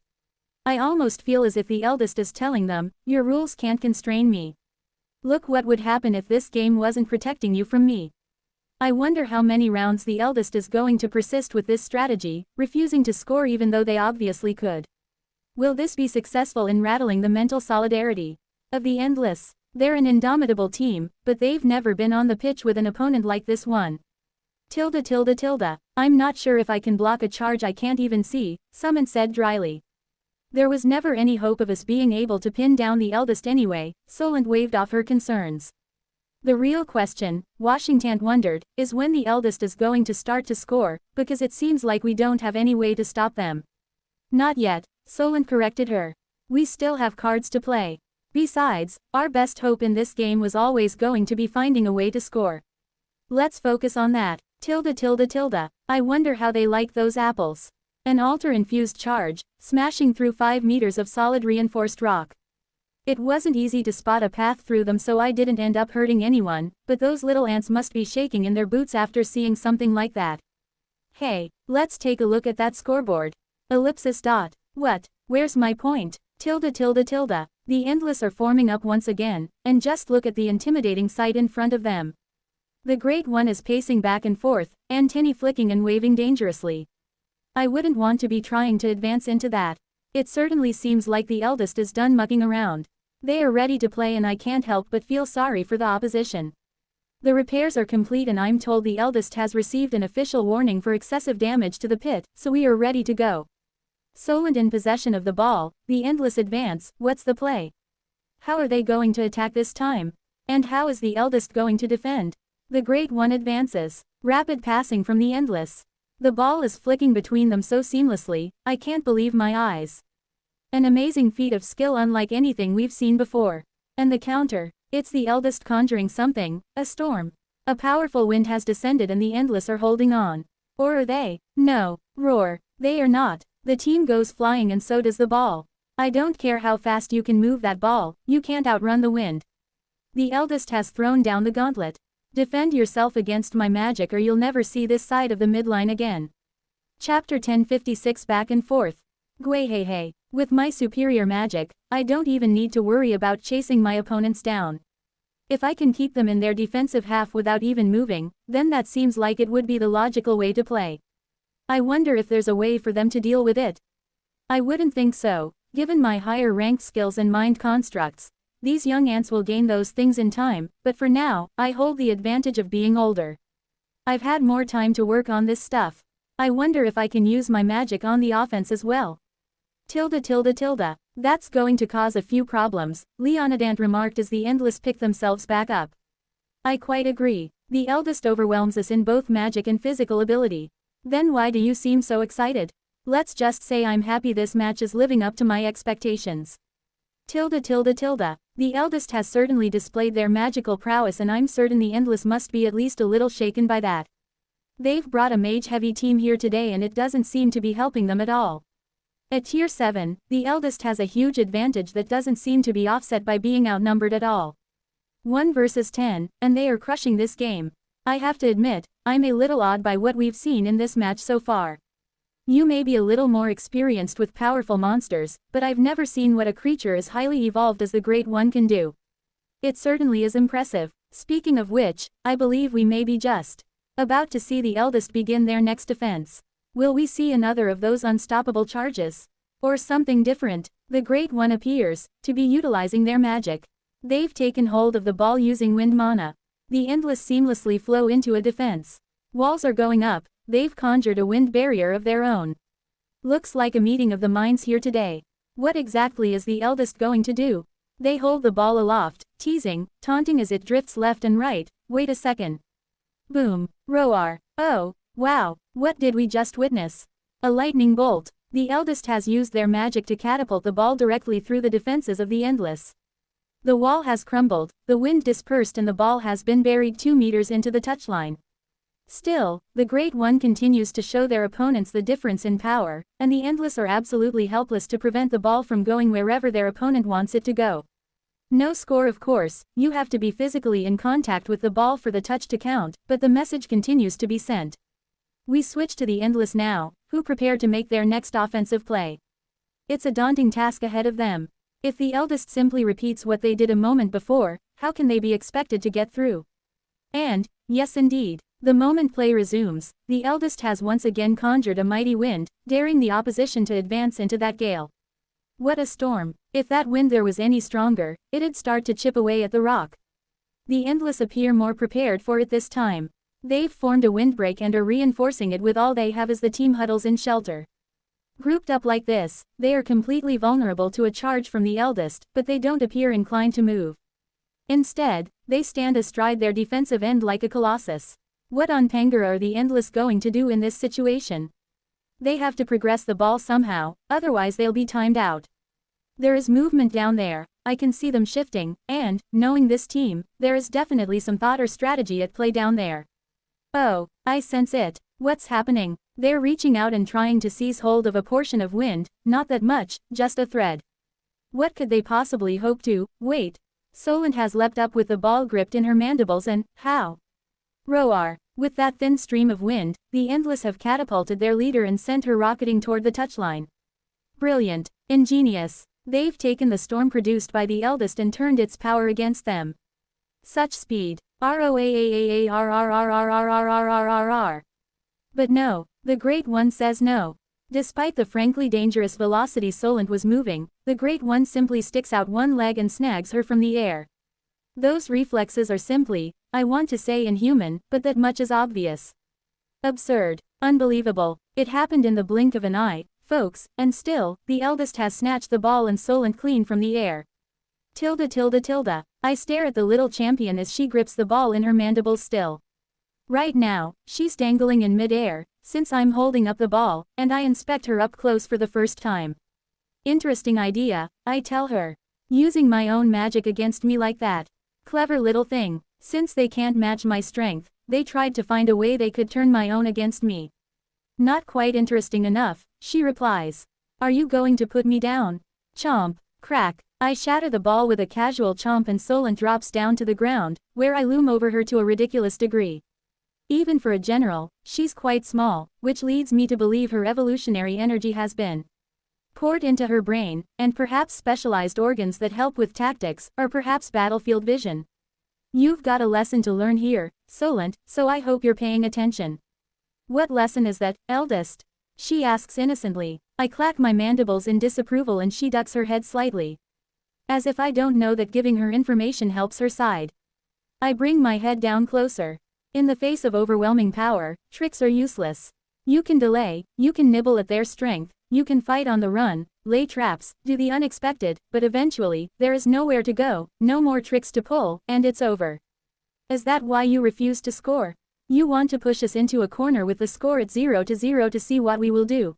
I almost feel as if the eldest is telling them, your rules can't constrain me. Look what would happen if this game wasn't protecting you from me. I wonder how many rounds the eldest is going to persist with this strategy, refusing to score even though they obviously could. Will this be successful in rattling the mental solidarity of the Endless? They're an indomitable team, but they've never been on the pitch with an opponent like this one. Tilde tilde tilde. I'm not sure if I can block a charge I can't even see, Summon said dryly. There was never any hope of us being able to pin down the eldest anyway, Solent waved off her concerns. The real question, Washington wondered, is when the eldest is going to start to score, because it seems like we don't have any way to stop them. Not yet, Solent corrected her. We still have cards to play. Besides, our best hope in this game was always going to be finding a way to score. Let's focus on that. Tilde tilde tilde. I wonder how they like those apples. An altar-infused charge, smashing through 5 meters of solid reinforced rock. It wasn't easy to spot a path through them, so I didn't end up hurting anyone, but those little ants must be shaking in their boots after seeing something like that. Hey, let's take a look at that scoreboard. Ellipsis dot. What? Where's my point? Tilde tilde tilde. The Endless are forming up once again, and just look at the intimidating sight in front of them. The Great One is pacing back and forth, antennae flicking and waving dangerously. I wouldn't want to be trying to advance into that. It certainly seems like the eldest is done mucking around. They are ready to play and I can't help but feel sorry for the opposition. The repairs are complete and I'm told the eldest has received an official warning for excessive damage to the pit, so we are ready to go. Solent in possession of the ball, the Endless advance, what's the play? How are they going to attack this time? And how is the eldest going to defend? The Great One advances. Rapid passing from the Endless. The ball is flicking between them so seamlessly, I can't believe my eyes. An amazing feat of skill unlike anything we've seen before. And the counter. It's the eldest conjuring something, a storm. A powerful wind has descended and the Endless are holding on. Or are they? No. Roar. They are not. The team goes flying and so does the ball. I don't care how fast you can move that ball, you can't outrun the wind. The eldest has thrown down the gauntlet. Defend yourself against my magic or you'll never see this side of the midline again. Chapter 1056 Back and Forth. Gwahehe. With my superior magic, I don't even need to worry about chasing my opponents down. If I can keep them in their defensive half without even moving, then that seems like it would be the logical way to play. I wonder if there's a way for them to deal with it. I wouldn't think so, given my higher ranked skills and mind constructs. These young ants will gain those things in time, but for now, I hold the advantage of being older. I've had more time to work on this stuff. I wonder if I can use my magic on the offense as well. Tilde. That's going to cause a few problems, Leonidant remarked as the Endless pick themselves back up. I quite agree. The eldest overwhelms us in both magic and physical ability. Then why do you seem so excited? Let's just say I'm happy this match is living up to my expectations. Tilde. The eldest has certainly displayed their magical prowess and I'm certain the Endless must be at least a little shaken by that. They've brought a mage-heavy team here today and it doesn't seem to be helping them at all. At Tier 7, the eldest has a huge advantage that doesn't seem to be offset by being outnumbered at all. 1 versus 10, and they are crushing this game. I have to admit, I'm a little awed by what we've seen in this match so far. You may be a little more experienced with powerful monsters, but I've never seen what a creature as highly evolved as the Great One can do. It certainly is impressive. Speaking of which, I believe we may be just about to see the eldest begin their next defense. Will we see another of those unstoppable charges? Or something different? The Great One appears to be utilizing their magic. They've taken hold of the ball using wind mana. The Endless seamlessly flow into a defense. Walls are going up, they've conjured a wind barrier of their own. Looks like a meeting of the minds here today. What exactly is the eldest going to do? They hold the ball aloft, teasing, taunting as it drifts left and right. Wait a second. Boom. Roar. Oh, wow, what did we just witness? A lightning bolt. The eldest has used their magic to catapult the ball directly through the defenses of the Endless. The wall has crumbled, the wind dispersed and the ball has been buried 2 meters into the touchline. Still, the Great One continues to show their opponents the difference in power, and the Endless are absolutely helpless to prevent the ball from going wherever their opponent wants it to go. No score of course, you have to be physically in contact with the ball for the touch to count, but the message continues to be sent. We switch to the Endless now, who prepare to make their next offensive play. It's a daunting task ahead of them. If the eldest simply repeats what they did a moment before, how can they be expected to get through? And, yes indeed, the moment play resumes, the eldest has once again conjured a mighty wind, daring the opposition to advance into that gale. What a storm! If that wind there was any stronger, it'd start to chip away at the rock. The Endless appear more prepared for it this time. They've formed a windbreak and are reinforcing it with all they have as the team huddles in shelter. Grouped up like this, they are completely vulnerable to a charge from the eldest, but they don't appear inclined to move. Instead, they stand astride their defensive end like a colossus. What on Pangara are the Endless going to do in this situation? They have to progress the ball somehow, otherwise they'll be timed out. There is movement down there, I can see them shifting, and, knowing this team, there is definitely some thought or strategy at play down there. Oh, I sense it. What's happening? They're reaching out and trying to seize hold of a portion of wind, not that much, just a thread. What could they possibly hope to? Wait. Solent has leapt up with the ball gripped in her mandibles and, how? Roar. With that thin stream of wind, the Endless have catapulted their leader and sent her rocketing toward the touchline. Brilliant. Ingenious. They've taken the storm produced by the eldest and turned its power against them. Such speed. ROAAAARRRRRRRRRRRRR. But no, the Great One says no. Despite the frankly dangerous velocity Solent was moving, the Great One simply sticks out one leg and snags her from the air. Those reflexes are simply, I want to say inhuman, but that much is obvious. Absurd. Unbelievable. It happened in the blink of an eye, folks, and still, the eldest has snatched the ball and Solent clean from the air. Tilda tilde tilde. I stare at the little champion as she grips the ball in her mandibles still. Right now, she's dangling in mid-air, since I'm holding up the ball, and I inspect her up close for the first time. Interesting idea, I tell her. Using my own magic against me like that. Clever little thing. Since they can't match my strength, they tried to find a way they could turn my own against me. Not quite interesting enough, she replies. Are you going to put me down? Chomp. Crack. I shatter the ball with a casual chomp and Solent drops down to the ground, where I loom over her to a ridiculous degree. Even for a general, she's quite small, which leads me to believe her evolutionary energy has been poured into her brain, and perhaps specialized organs that help with tactics, or perhaps battlefield vision. You've got a lesson to learn here, Solent, so I hope you're paying attention. What lesson is that, eldest? She asks innocently. I clack my mandibles in disapproval and she ducks her head slightly. As if I don't know that giving her information helps her side. I bring my head down closer. In the face of overwhelming power, tricks are useless. You can delay, you can nibble at their strength, you can fight on the run, lay traps, do the unexpected, but eventually, there is nowhere to go, no more tricks to pull, and it's over. Is that why you refuse to score? You want to push us into a corner with the score at 0-0 to see what we will do.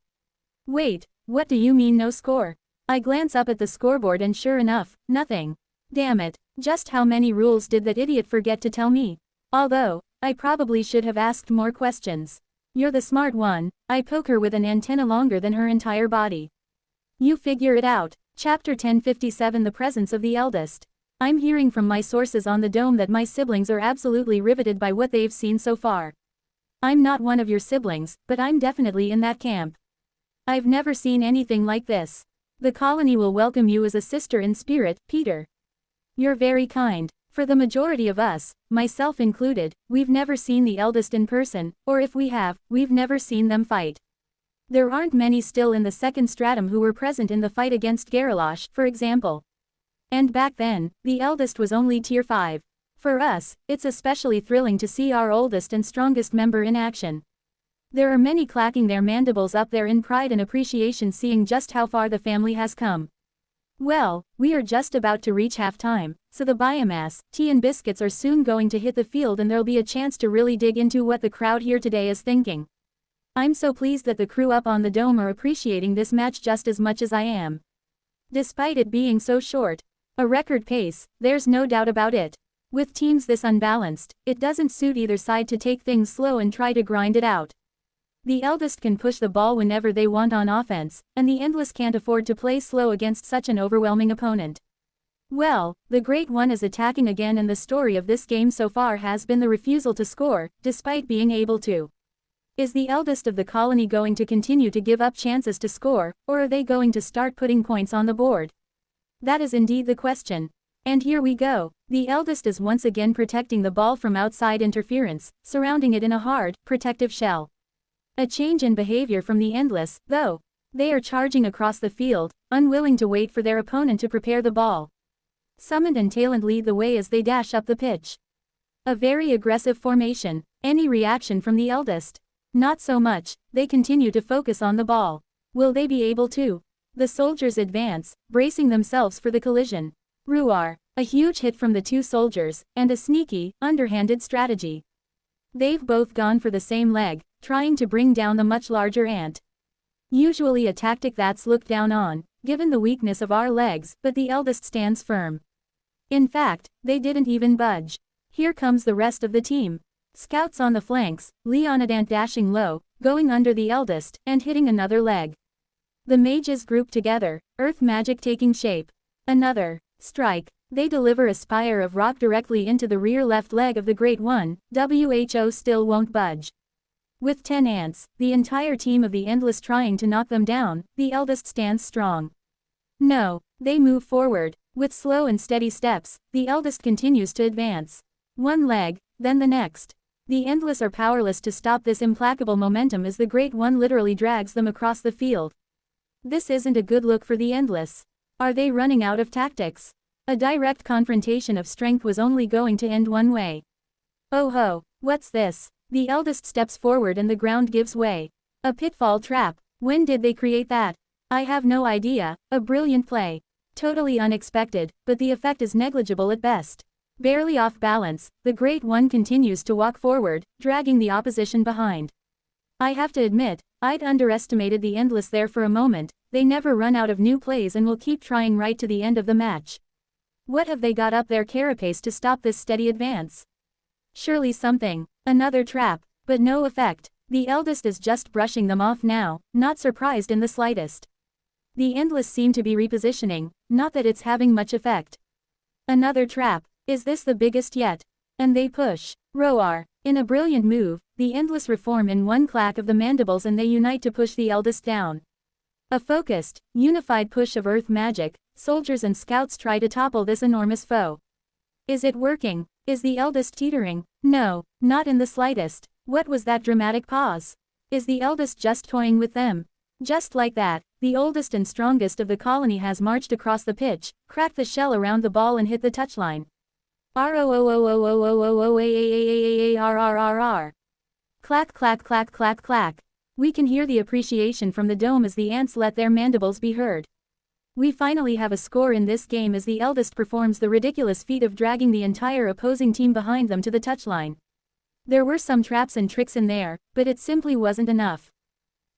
Wait, what do you mean no score? I glance up at the scoreboard and sure enough, nothing. Damn it, just how many rules did that idiot forget to tell me? Although, I probably should have asked more questions. You're the smart one, I poke her with an antenna longer than her entire body. You figure it out. Chapter 1057 The Presence of the Eldest. I'm hearing from my sources on the dome that my siblings are absolutely riveted by what they've seen so far. I'm not one of your siblings, but I'm definitely in that camp. I've never seen anything like this. The colony will welcome you as a sister in spirit, Peter. You're very kind. For the majority of us, myself included, we've never seen the eldest in person, or if we have, we've never seen them fight. There aren't many still in the second stratum who were present in the fight against Garalosh, for example. And back then, the eldest was only tier 5. For us, it's especially thrilling to see our oldest and strongest member in action. There are many clacking their mandibles up there in pride and appreciation seeing just how far the family has come. Well, we are just about to reach halftime, so the biomass, tea and biscuits are soon going to hit the field and there'll be a chance to really dig into what the crowd here today is thinking. I'm so pleased that the crew up on the dome are appreciating this match just as much as I am. Despite it being so short, a record pace, there's no doubt about it. With teams this unbalanced, it doesn't suit either side to take things slow and try to grind it out. The eldest can push the ball whenever they want on offense, and the endless can't afford to play slow against such an overwhelming opponent. Well, the Great One is attacking again and the story of this game so far has been the refusal to score, despite being able to. Is the eldest of the colony going to continue to give up chances to score, or are they going to start putting points on the board? That is indeed the question. And here we go. The eldest is once again protecting the ball from outside interference, surrounding it in a hard, protective shell. A change in behavior from the endless, though. They are charging across the field, unwilling to wait for their opponent to prepare the ball. Summon and Talent lead the way as they dash up the pitch. A very aggressive formation. Any reaction from the eldest? Not so much, they continue to focus on the ball. Will they be able to? The soldiers advance, bracing themselves for the collision. Ruar, a huge hit from the two soldiers, and a sneaky, underhanded strategy. They've both gone for the same leg, trying to bring down the much larger ant. Usually a tactic that's looked down on, given the weakness of our legs, but the eldest stands firm. In fact, they didn't even budge. Here comes the rest of the team. Scouts on the flanks, Leonidant dashing low, going under the eldest, and hitting another leg. The mages group together, earth magic taking shape. Another strike. They deliver a spire of rock directly into the rear left leg of the Great One, WHO still won't budge. With 10 ants, the entire team of the Endless trying to knock them down, the eldest stands strong. No, they move forward. With slow and steady steps, the eldest continues to advance. One leg, then the next. The Endless are powerless to stop this implacable momentum as the Great One literally drags them across the field. This isn't a good look for the Endless. Are they running out of tactics? A direct confrontation of strength was only going to end one way. Oh ho, what's this? The eldest steps forward and the ground gives way. A pitfall trap. When did they create that? I have no idea. A brilliant play. Totally unexpected, but the effect is negligible at best. Barely off balance, the Great One continues to walk forward, dragging the opposition behind. I have to admit, I'd underestimated the Endless there for a moment. They never run out of new plays and will keep trying right to the end of the match. What have they got up their carapace to stop this steady advance? Surely something. Another trap, but no effect. The eldest is just brushing them off now, not surprised in the slightest. The Endless seem to be repositioning, not that it's having much effect. Another trap. Is this the biggest yet? And they push. Roar. In a brilliant move, the Endless reform in one clack of the mandibles and they unite to push the eldest down. A focused, unified push of earth magic. Soldiers and scouts try to topple this enormous foe. Is it working? Is the eldest teetering? No, not in the slightest. What was that dramatic pause? Is the eldest just toying with them? Just like that, the oldest and strongest of the colony has marched across the pitch, cracked the shell around the ball and hit the touchline. R-O-O-O-O-O-O-O-O-A-A-A-A-A-R-R-R-R. Clack clack clack clack clack. We can hear the appreciation from the dome as the ants let their mandibles be heard. We finally have a score in this game as the eldest performs the ridiculous feat of dragging the entire opposing team behind them to the touchline. There were some traps and tricks in there, but it simply wasn't enough.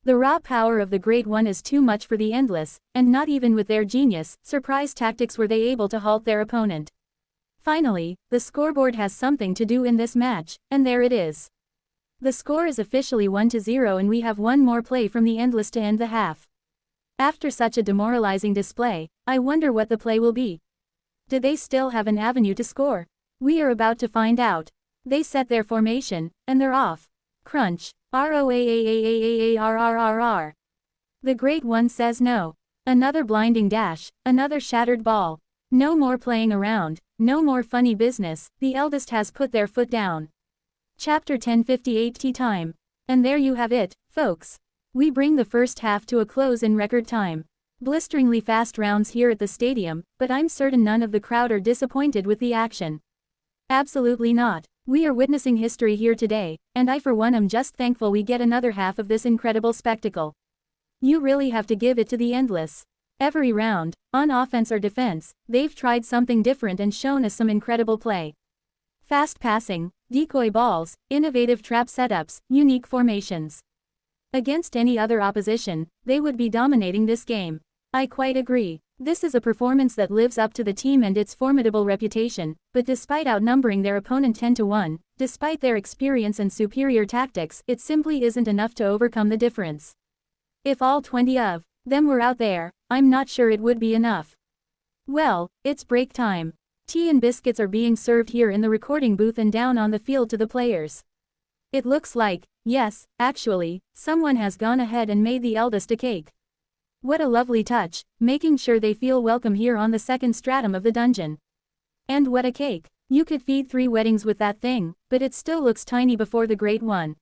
The raw power of the Great One is too much for the Endless, and not even with their genius, surprise tactics were they able to halt their opponent. Finally, the scoreboard has something to do in this match, and there it is. The score is officially 1-0 and we have one more play from the Endless to end the half. After such a demoralizing display, I wonder what the play will be. Do they still have an avenue to score? We are about to find out. They set their formation, and they're off. Crunch. R-O-A-A-A-A-A-R-R-R-R. The Great One says no. Another blinding dash, another shattered ball. No more playing around, no more funny business, the eldest has put their foot down. Chapter 10:58 Tea time. And there you have it, folks. We bring the first half to a close in record time. Blisteringly fast rounds here at the stadium, but I'm certain none of the crowd are disappointed with the action. Absolutely not. We are witnessing history here today, and I for one am just thankful we get another half of this incredible spectacle. You really have to give it to the Endless. Every round, on offense or defense, they've tried something different and shown us some incredible play. Fast passing, decoy balls, innovative trap setups, unique formations. Against any other opposition, they would be dominating this game. I quite agree. This is a performance that lives up to the team and its formidable reputation, but despite outnumbering their opponent 10-1, despite their experience and superior tactics, it simply isn't enough to overcome the difference. If all 20 of them were out there, I'm not sure it would be enough. Well, it's break time. Tea and biscuits are being served here in the recording booth and down on the field to the players. It looks like, yes, actually, someone has gone ahead and made the eldest a cake. What a lovely touch, making sure they feel welcome here on the second stratum of the dungeon. And what a cake. You could feed 3 weddings with that thing, but it still looks tiny before the Great One.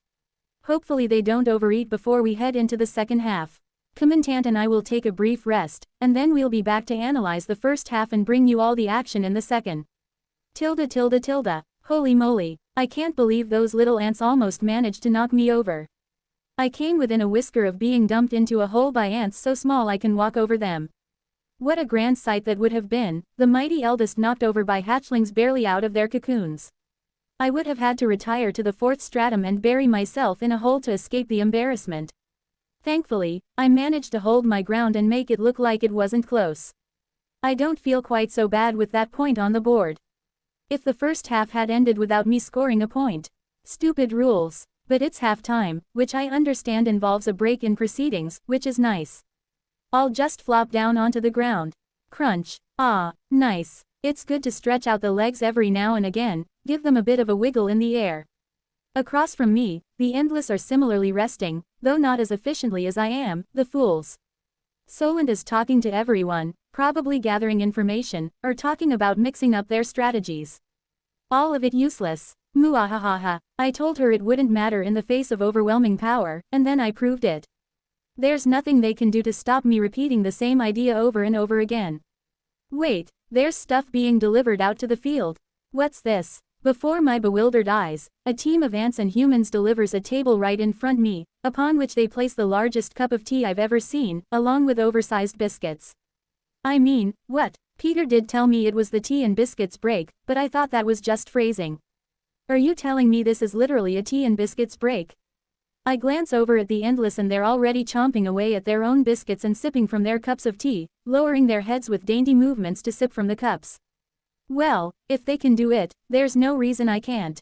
Hopefully they don't overeat before we head into the second half. Commandant and I will take a brief rest, and then we'll be back to analyze the first half and bring you all the action in the second. Tilda tilde tilde. Holy moly, I can't believe those little ants almost managed to knock me over. I came within a whisker of being dumped into a hole by ants so small I can walk over them. What a grand sight that would have been, the mighty eldest knocked over by hatchlings barely out of their cocoons. I would have had to retire to the 4th stratum and bury myself in a hole to escape the embarrassment. Thankfully, I managed to hold my ground and make it look like it wasn't close. I don't feel quite so bad with that point on the board. If the first half had ended without me scoring a point. Stupid rules. But it's half-time, which I understand involves a break in proceedings, which is nice. I'll just flop down onto the ground. Crunch. Ah, nice. It's good to stretch out the legs every now and again, give them a bit of a wiggle in the air. Across from me, the Endless are similarly resting, though not as efficiently as I am, the fools. Solent is talking to everyone, probably gathering information, or talking about mixing up their strategies. All of it useless. Muahahaha. I told her it wouldn't matter in the face of overwhelming power, and then I proved it. There's nothing they can do to stop me repeating the same idea over and over again. Wait, there's stuff being delivered out to the field. What's this? Before my bewildered eyes, a team of ants and humans delivers a table right in front me, upon which they place the largest cup of tea I've ever seen, along with oversized biscuits. I mean, what? Peter did tell me it was the tea and biscuits break, but I thought that was just phrasing. Are you telling me this is literally a tea and biscuits break? I glance over at the endless and they're already chomping away at their own biscuits and sipping from their cups of tea, lowering their heads with dainty movements to sip from the cups. Well, if they can do it, there's no reason I can't.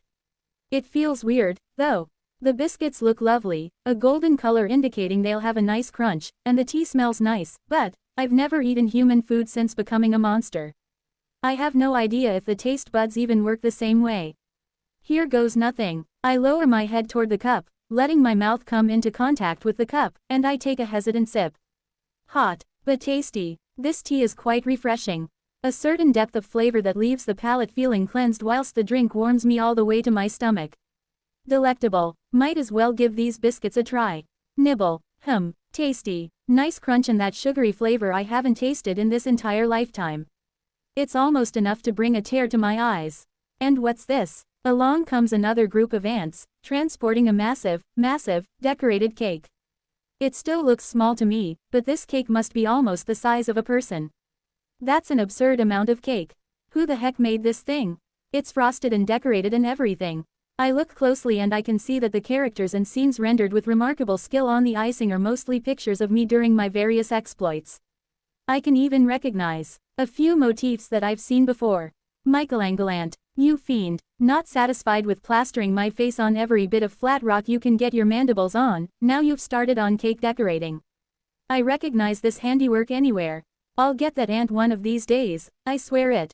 It feels weird, though. The biscuits look lovely, a golden color indicating they'll have a nice crunch, and the tea smells nice, but I've never eaten human food since becoming a monster. I have no idea if the taste buds even work the same way. Here goes nothing. I lower my head toward the cup, letting my mouth come into contact with the cup, and I take a hesitant sip. Hot, but tasty. This tea is quite refreshing. A certain depth of flavor that leaves the palate feeling cleansed whilst the drink warms me all the way to my stomach. Delectable. Might as well give these biscuits a try. Nibble. Tasty. Nice crunch and that sugary flavor I haven't tasted in this entire lifetime. It's almost enough to bring a tear to my eyes. And what's this? Along comes another group of ants, transporting a massive, decorated cake. It still looks small to me, but this cake must be almost the size of a person. That's an absurd amount of cake. Who the heck made this thing? It's frosted and decorated and everything. I look closely and I can see that the characters and scenes rendered with remarkable skill on the icing are mostly pictures of me during my various exploits. I can even recognize a few motifs that I've seen before. Michelangelant, you fiend, not satisfied with plastering my face on every bit of flat rock you can get your mandibles on, now you've started on cake decorating. I recognize this handiwork anywhere. I'll get that ant one of these days, I swear it.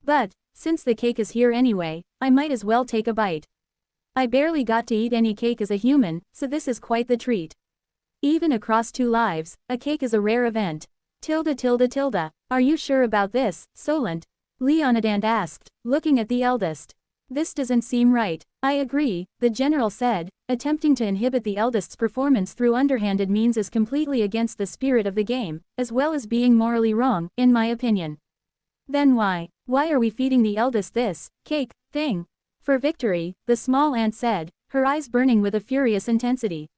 But, since the cake is here anyway, I might as well take a bite. I barely got to eat any cake as a human, so this is quite the treat. Even across 2 lives, a cake is a rare event. Tilda. Are you sure about this, Solent? Leonidant asked, looking at the eldest. This doesn't seem right. I agree, the general said. Attempting to inhibit the eldest's performance through underhanded means is completely against the spirit of the game, as well as being morally wrong, in my opinion. Then why are we feeding the eldest this cake thing? For victory, the small ant said, her eyes burning with a furious intensity.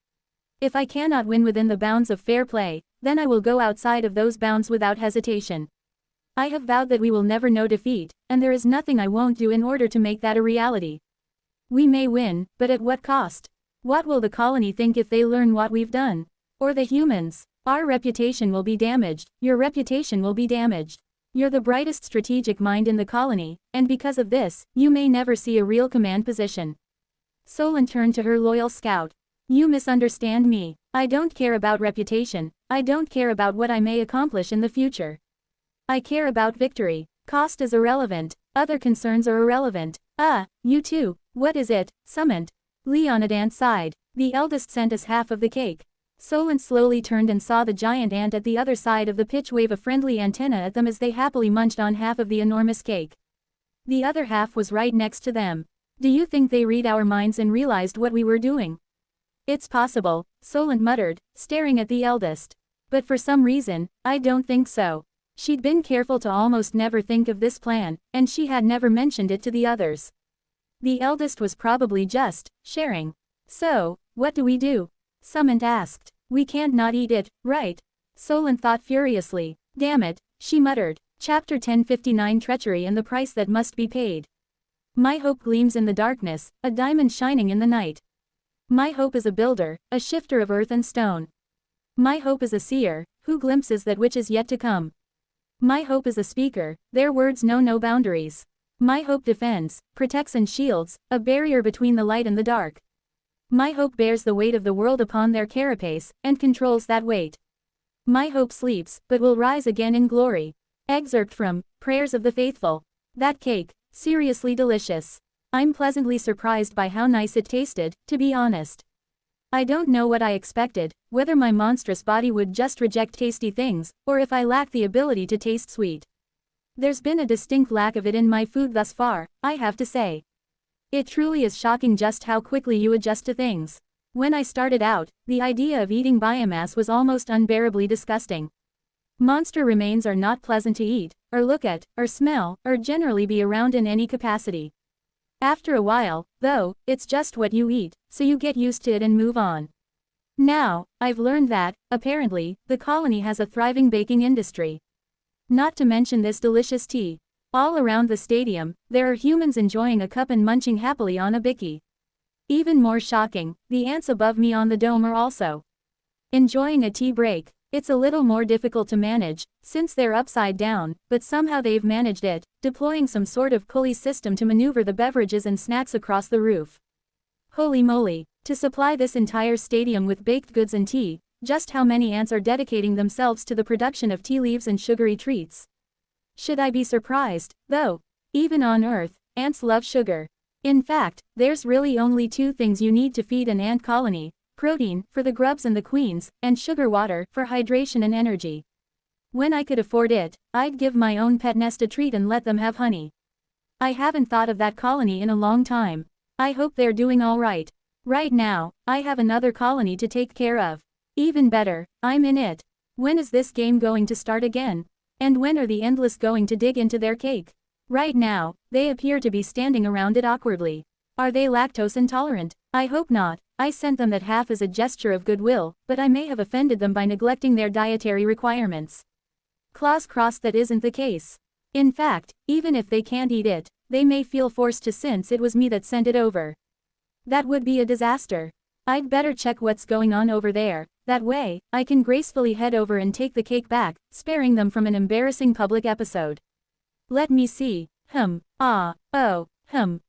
If I cannot win within the bounds of fair play, then I will go outside of those bounds without hesitation. I have vowed that we will never know defeat, and there is nothing I won't do in order to make that a reality. We may win, but at what cost? What will the colony think if they learn what we've done? Or the humans? Our reputation will be damaged, your reputation will be damaged. You're the brightest strategic mind in the colony, and because of this, you may never see a real command position. Solon turned to her loyal scout. You misunderstand me. I don't care about reputation, I don't care about what I may accomplish in the future. I care about victory. Cost is irrelevant. Other concerns are irrelevant. You too. What is it, Summant? Leonidant sighed. The eldest sent us half of the cake. Solent slowly turned and saw the giant ant at the other side of the pitch wave a friendly antenna at them as they happily munched on half of the enormous cake. The other half was right next to them. Do you think they read our minds and realized what we were doing? It's possible, Solent muttered, staring at the eldest. But for some reason, I don't think so. She'd been careful to almost never think of this plan, and she had never mentioned it to the others. The eldest was probably just sharing. So, what do we do? Summant asked. We can't not eat it, right? Solent thought furiously. Damn it, she muttered. Chapter 1059 Treachery and the Price That Must Be Paid. My hope gleams in the darkness, a diamond shining in the night. My hope is a builder, a shifter of earth and stone. My hope is a seer, who glimpses that which is yet to come. My hope is a speaker, their words know no boundaries. My hope defends, protects and shields, a barrier between the light and the dark. My hope bears the weight of the world upon their carapace, and controls that weight. My hope sleeps, but will rise again in glory. Excerpt from Prayers of the Faithful. That cake, seriously delicious. I'm pleasantly surprised by how nice it tasted, to be honest. I don't know what I expected, whether my monstrous body would just reject tasty things, or if I lack the ability to taste sweet. There's been a distinct lack of it in my food thus far, I have to say. It truly is shocking just how quickly you adjust to things. When I started out, the idea of eating biomass was almost unbearably disgusting. Monster remains are not pleasant to eat, or look at, or smell, or generally be around in any capacity. After a while, though, it's just what you eat, so you get used to it and move on. Now, I've learned that, apparently, the colony has a thriving baking industry. Not to mention this delicious tea. All around the stadium, there are humans enjoying a cup and munching happily on a bicky. Even more shocking, the ants above me on the dome are also enjoying a tea break. It's a little more difficult to manage, since they're upside down, but somehow they've managed it, deploying some sort of pulley system to maneuver the beverages and snacks across the roof. Holy moly, to supply this entire stadium with baked goods and tea, just how many ants are dedicating themselves to the production of tea leaves and sugary treats? Should I be surprised, though? Even on Earth, ants love sugar. In fact, there's really only two things you need to feed an ant colony: protein, for the grubs and the queens, and sugar water, for hydration and energy. When I could afford it, I'd give my own pet nest a treat and let them have honey. I haven't thought of that colony in a long time. I hope they're doing all right. Right now, I have another colony to take care of. Even better, I'm in it. When is this game going to start again? And when are the Endless going to dig into their cake? Right now, they appear to be standing around it awkwardly. Are they lactose intolerant? I hope not. I sent them that half as a gesture of goodwill, but I may have offended them by neglecting their dietary requirements. Claws crossed that isn't the case. In fact, even if they can't eat it, they may feel forced to since it was me that sent it over. That would be a disaster. I'd better check what's going on over there, that way, I can gracefully head over and take the cake back, sparing them from an embarrassing public episode. Let me see.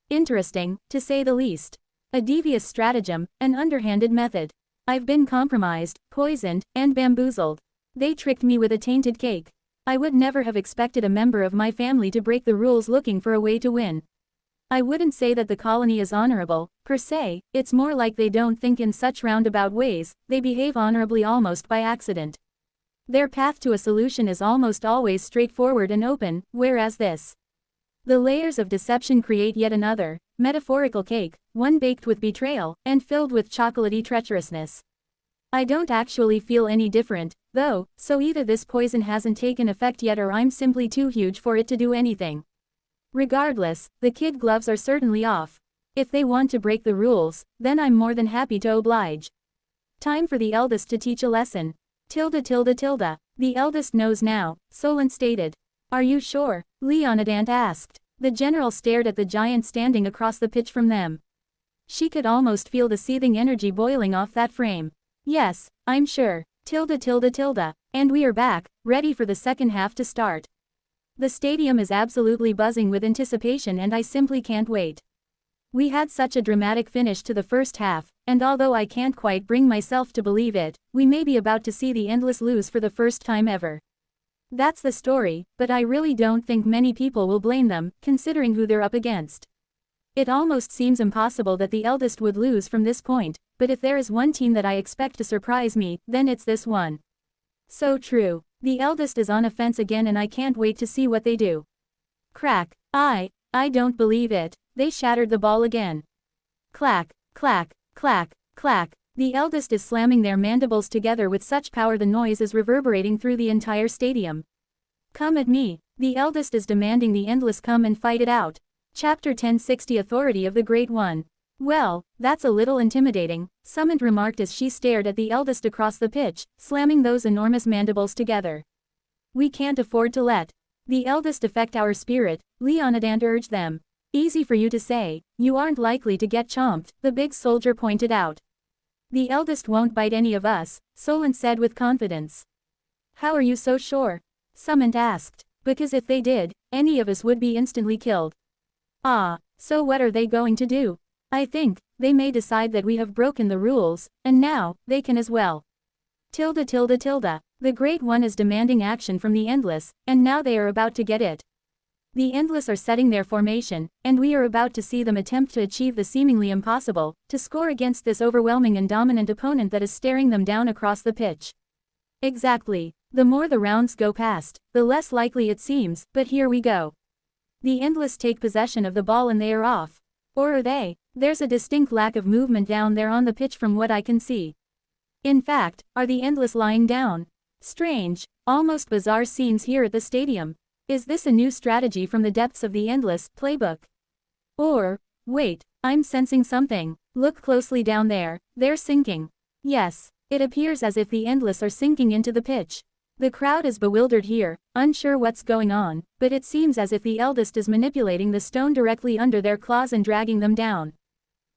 Interesting, to say the least. A devious stratagem, an underhanded method. I've been compromised, poisoned, and bamboozled. They tricked me with a tainted cake. I would never have expected a member of my family to break the rules looking for a way to win. I wouldn't say that the colony is honorable, per se, it's more like they don't think in such roundabout ways, they behave honorably almost by accident. Their path to a solution is almost always straightforward and open, whereas the layers of deception create yet another, metaphorical cake, one baked with betrayal, and filled with chocolatey treacherousness. I don't actually feel any different, though, so either this poison hasn't taken effect yet or I'm simply too huge for it to do anything. Regardless, the kid gloves are certainly off. If they want to break the rules, then I'm more than happy to oblige. Time for the eldest to teach a lesson. The eldest knows now, Solent stated. Are you sure? Leonidant asked. The general stared at the giant standing across the pitch from them. She could almost feel the seething energy boiling off that frame. Yes, I'm sure. And we are back, ready for the second half to start. The stadium is absolutely buzzing with anticipation and I simply can't wait. We had such a dramatic finish to the first half, and although I can't quite bring myself to believe it, we may be about to see the Endless lose for the first time ever. That's the story, but I really don't think many people will blame them, considering who they're up against. It almost seems impossible that the eldest would lose from this point, but if there is one team that I expect to surprise me, then it's this one. So true. The eldest is on offense again and I can't wait to see what they do. Crack. I don't believe it. They shattered the ball again. Clack, clack, clack, clack. The eldest is slamming their mandibles together with such power the noise is reverberating through the entire stadium. Come at me. The eldest is demanding the Endless come and fight it out. Chapter 1060 Authority of the Great One. Well, that's a little intimidating, Summit remarked as she stared at the eldest across the pitch, slamming those enormous mandibles together. We can't afford to let the eldest affect our spirit, Leonidant urged them. Easy for you to say, you aren't likely to get chomped, the big soldier pointed out. The eldest won't bite any of us, Solent said with confidence. How are you so sure? Summit asked. Because if they did, any of us would be instantly killed. So what are they going to do? I think, they may decide that we have broken the rules, and now, they can as well. The Great One is demanding action from the Endless, and now they are about to get it. The Endless are setting their formation, and we are about to see them attempt to achieve the seemingly impossible, to score against this overwhelming and dominant opponent that is staring them down across the pitch. Exactly. The more the rounds go past, the less likely it seems, but here we go. The Endless take possession of the ball and they are off. Or are they? There's a distinct lack of movement down there on the pitch from what I can see. In fact, are the Endless lying down? Strange, almost bizarre scenes here at the stadium. Is this a new strategy from the depths of the Endless playbook? Or, wait, I'm sensing something. Look closely down there, they're sinking. Yes, it appears as if the Endless are sinking into the pitch. The crowd is bewildered here, unsure what's going on, but it seems as if the eldest is manipulating the stone directly under their claws and dragging them down.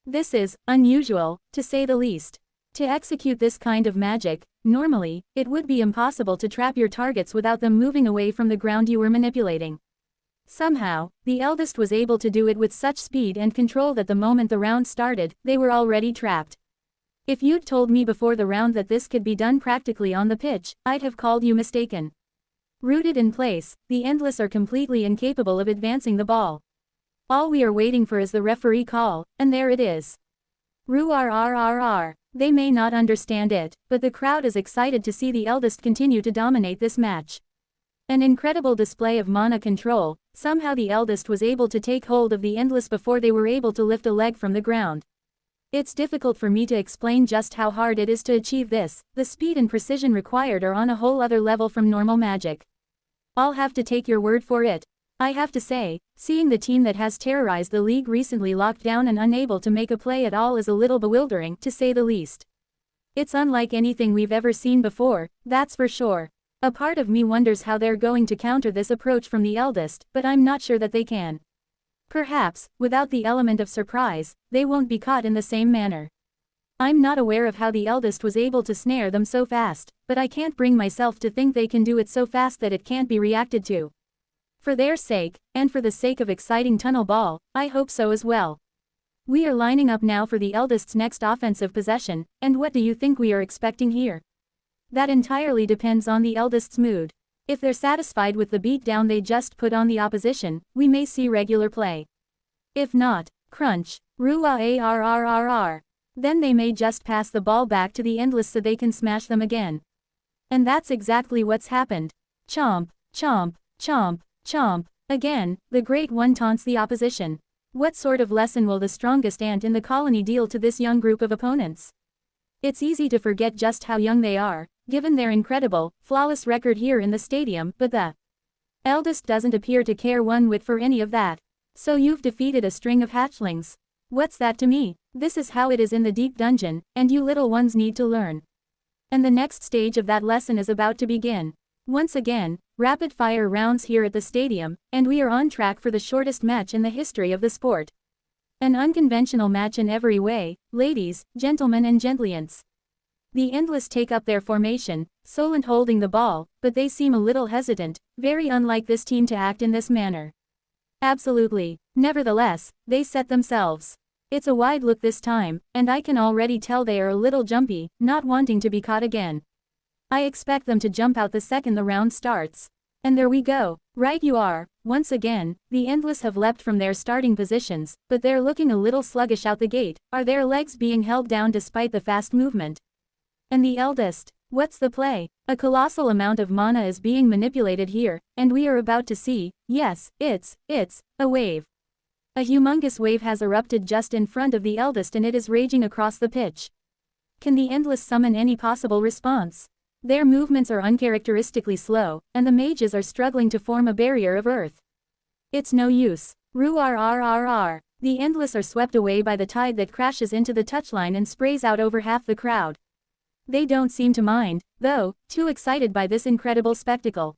This is unusual, to say the least. To execute this kind of magic, normally, it would be impossible to trap your targets without them moving away from the ground you were manipulating. Somehow, the eldest was able to do it with such speed and control that the moment the round started, they were already trapped. If you'd told me before the round that this could be done practically on the pitch, I'd have called you mistaken. Rooted in place, the Endless are completely incapable of advancing the ball. All we are waiting for is the referee call, and there it is. Rrrrrr. They may not understand it, but the crowd is excited to see the eldest continue to dominate this match. An incredible display of mana control. Somehow the eldest was able to take hold of the Endless before they were able to lift a leg from the ground. It's difficult for me to explain just how hard it is to achieve this. The speed and precision required are on a whole other level from normal magic. I'll have to take your word for it. I have to say, seeing the team that has terrorized the league recently locked down and unable to make a play at all is a little bewildering, to say the least. It's unlike anything we've ever seen before, that's for sure. A part of me wonders how they're going to counter this approach from the eldest, but I'm not sure that they can. Perhaps, without the element of surprise, they won't be caught in the same manner. I'm not aware of how the eldest was able to snare them so fast, but I can't bring myself to think they can do it so fast that it can't be reacted to. For their sake, and for the sake of exciting tunnel ball, I hope so as well. We are lining up now for the eldest's next offensive possession, and what do you think we are expecting here? That entirely depends on the eldest's mood. If they're satisfied with the beatdown they just put on the opposition, we may see regular play. If not, crunch, ruarrrrr. Then they may just pass the ball back to the Endless so they can smash them again. And that's exactly what's happened. Chomp, chomp, chomp, chomp. Again, the Great One taunts the opposition. What sort of lesson will the strongest ant in the colony deal to this young group of opponents? It's easy to forget just how young they are, given their incredible, flawless record here in the stadium, but the eldest doesn't appear to care one whit for any of that. So you've defeated a string of hatchlings. What's that to me? This is how it is in the deep dungeon, and you little ones need to learn. And the next stage of that lesson is about to begin. Once again, rapid-fire rounds here at the stadium, and we are on track for the shortest match in the history of the sport. An unconventional match in every way, ladies, gentlemen and gentleans. The Endless take up their formation, Solent holding the ball, but they seem a little hesitant, very unlike this team to act in this manner. Absolutely. Nevertheless, they set themselves. It's a wide look this time, and I can already tell they are a little jumpy, not wanting to be caught again. I expect them to jump out the second the round starts. And there we go. Right you are. Once again, the Endless have leapt from their starting positions, but they're looking a little sluggish out the gate. Are their legs being held down despite the fast movement? And the eldest, what's the play? A colossal amount of mana is being manipulated here, and we are about to see, yes, it's a wave. A humongous wave has erupted just in front of the eldest and it is raging across the pitch. Can the Endless summon any possible response? Their movements are uncharacteristically slow, and the mages are struggling to form a barrier of earth. It's no use. Ruarrrrr. The Endless are swept away by the tide that crashes into the touchline and sprays out over half the crowd. They don't seem to mind, though, too excited by this incredible spectacle.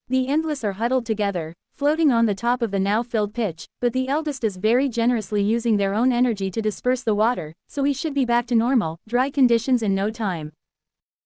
The Endless are huddled together, floating on the top of the now filled pitch, but the eldest is very generously using their own energy to disperse the water, so we should be back to normal, dry conditions in no time.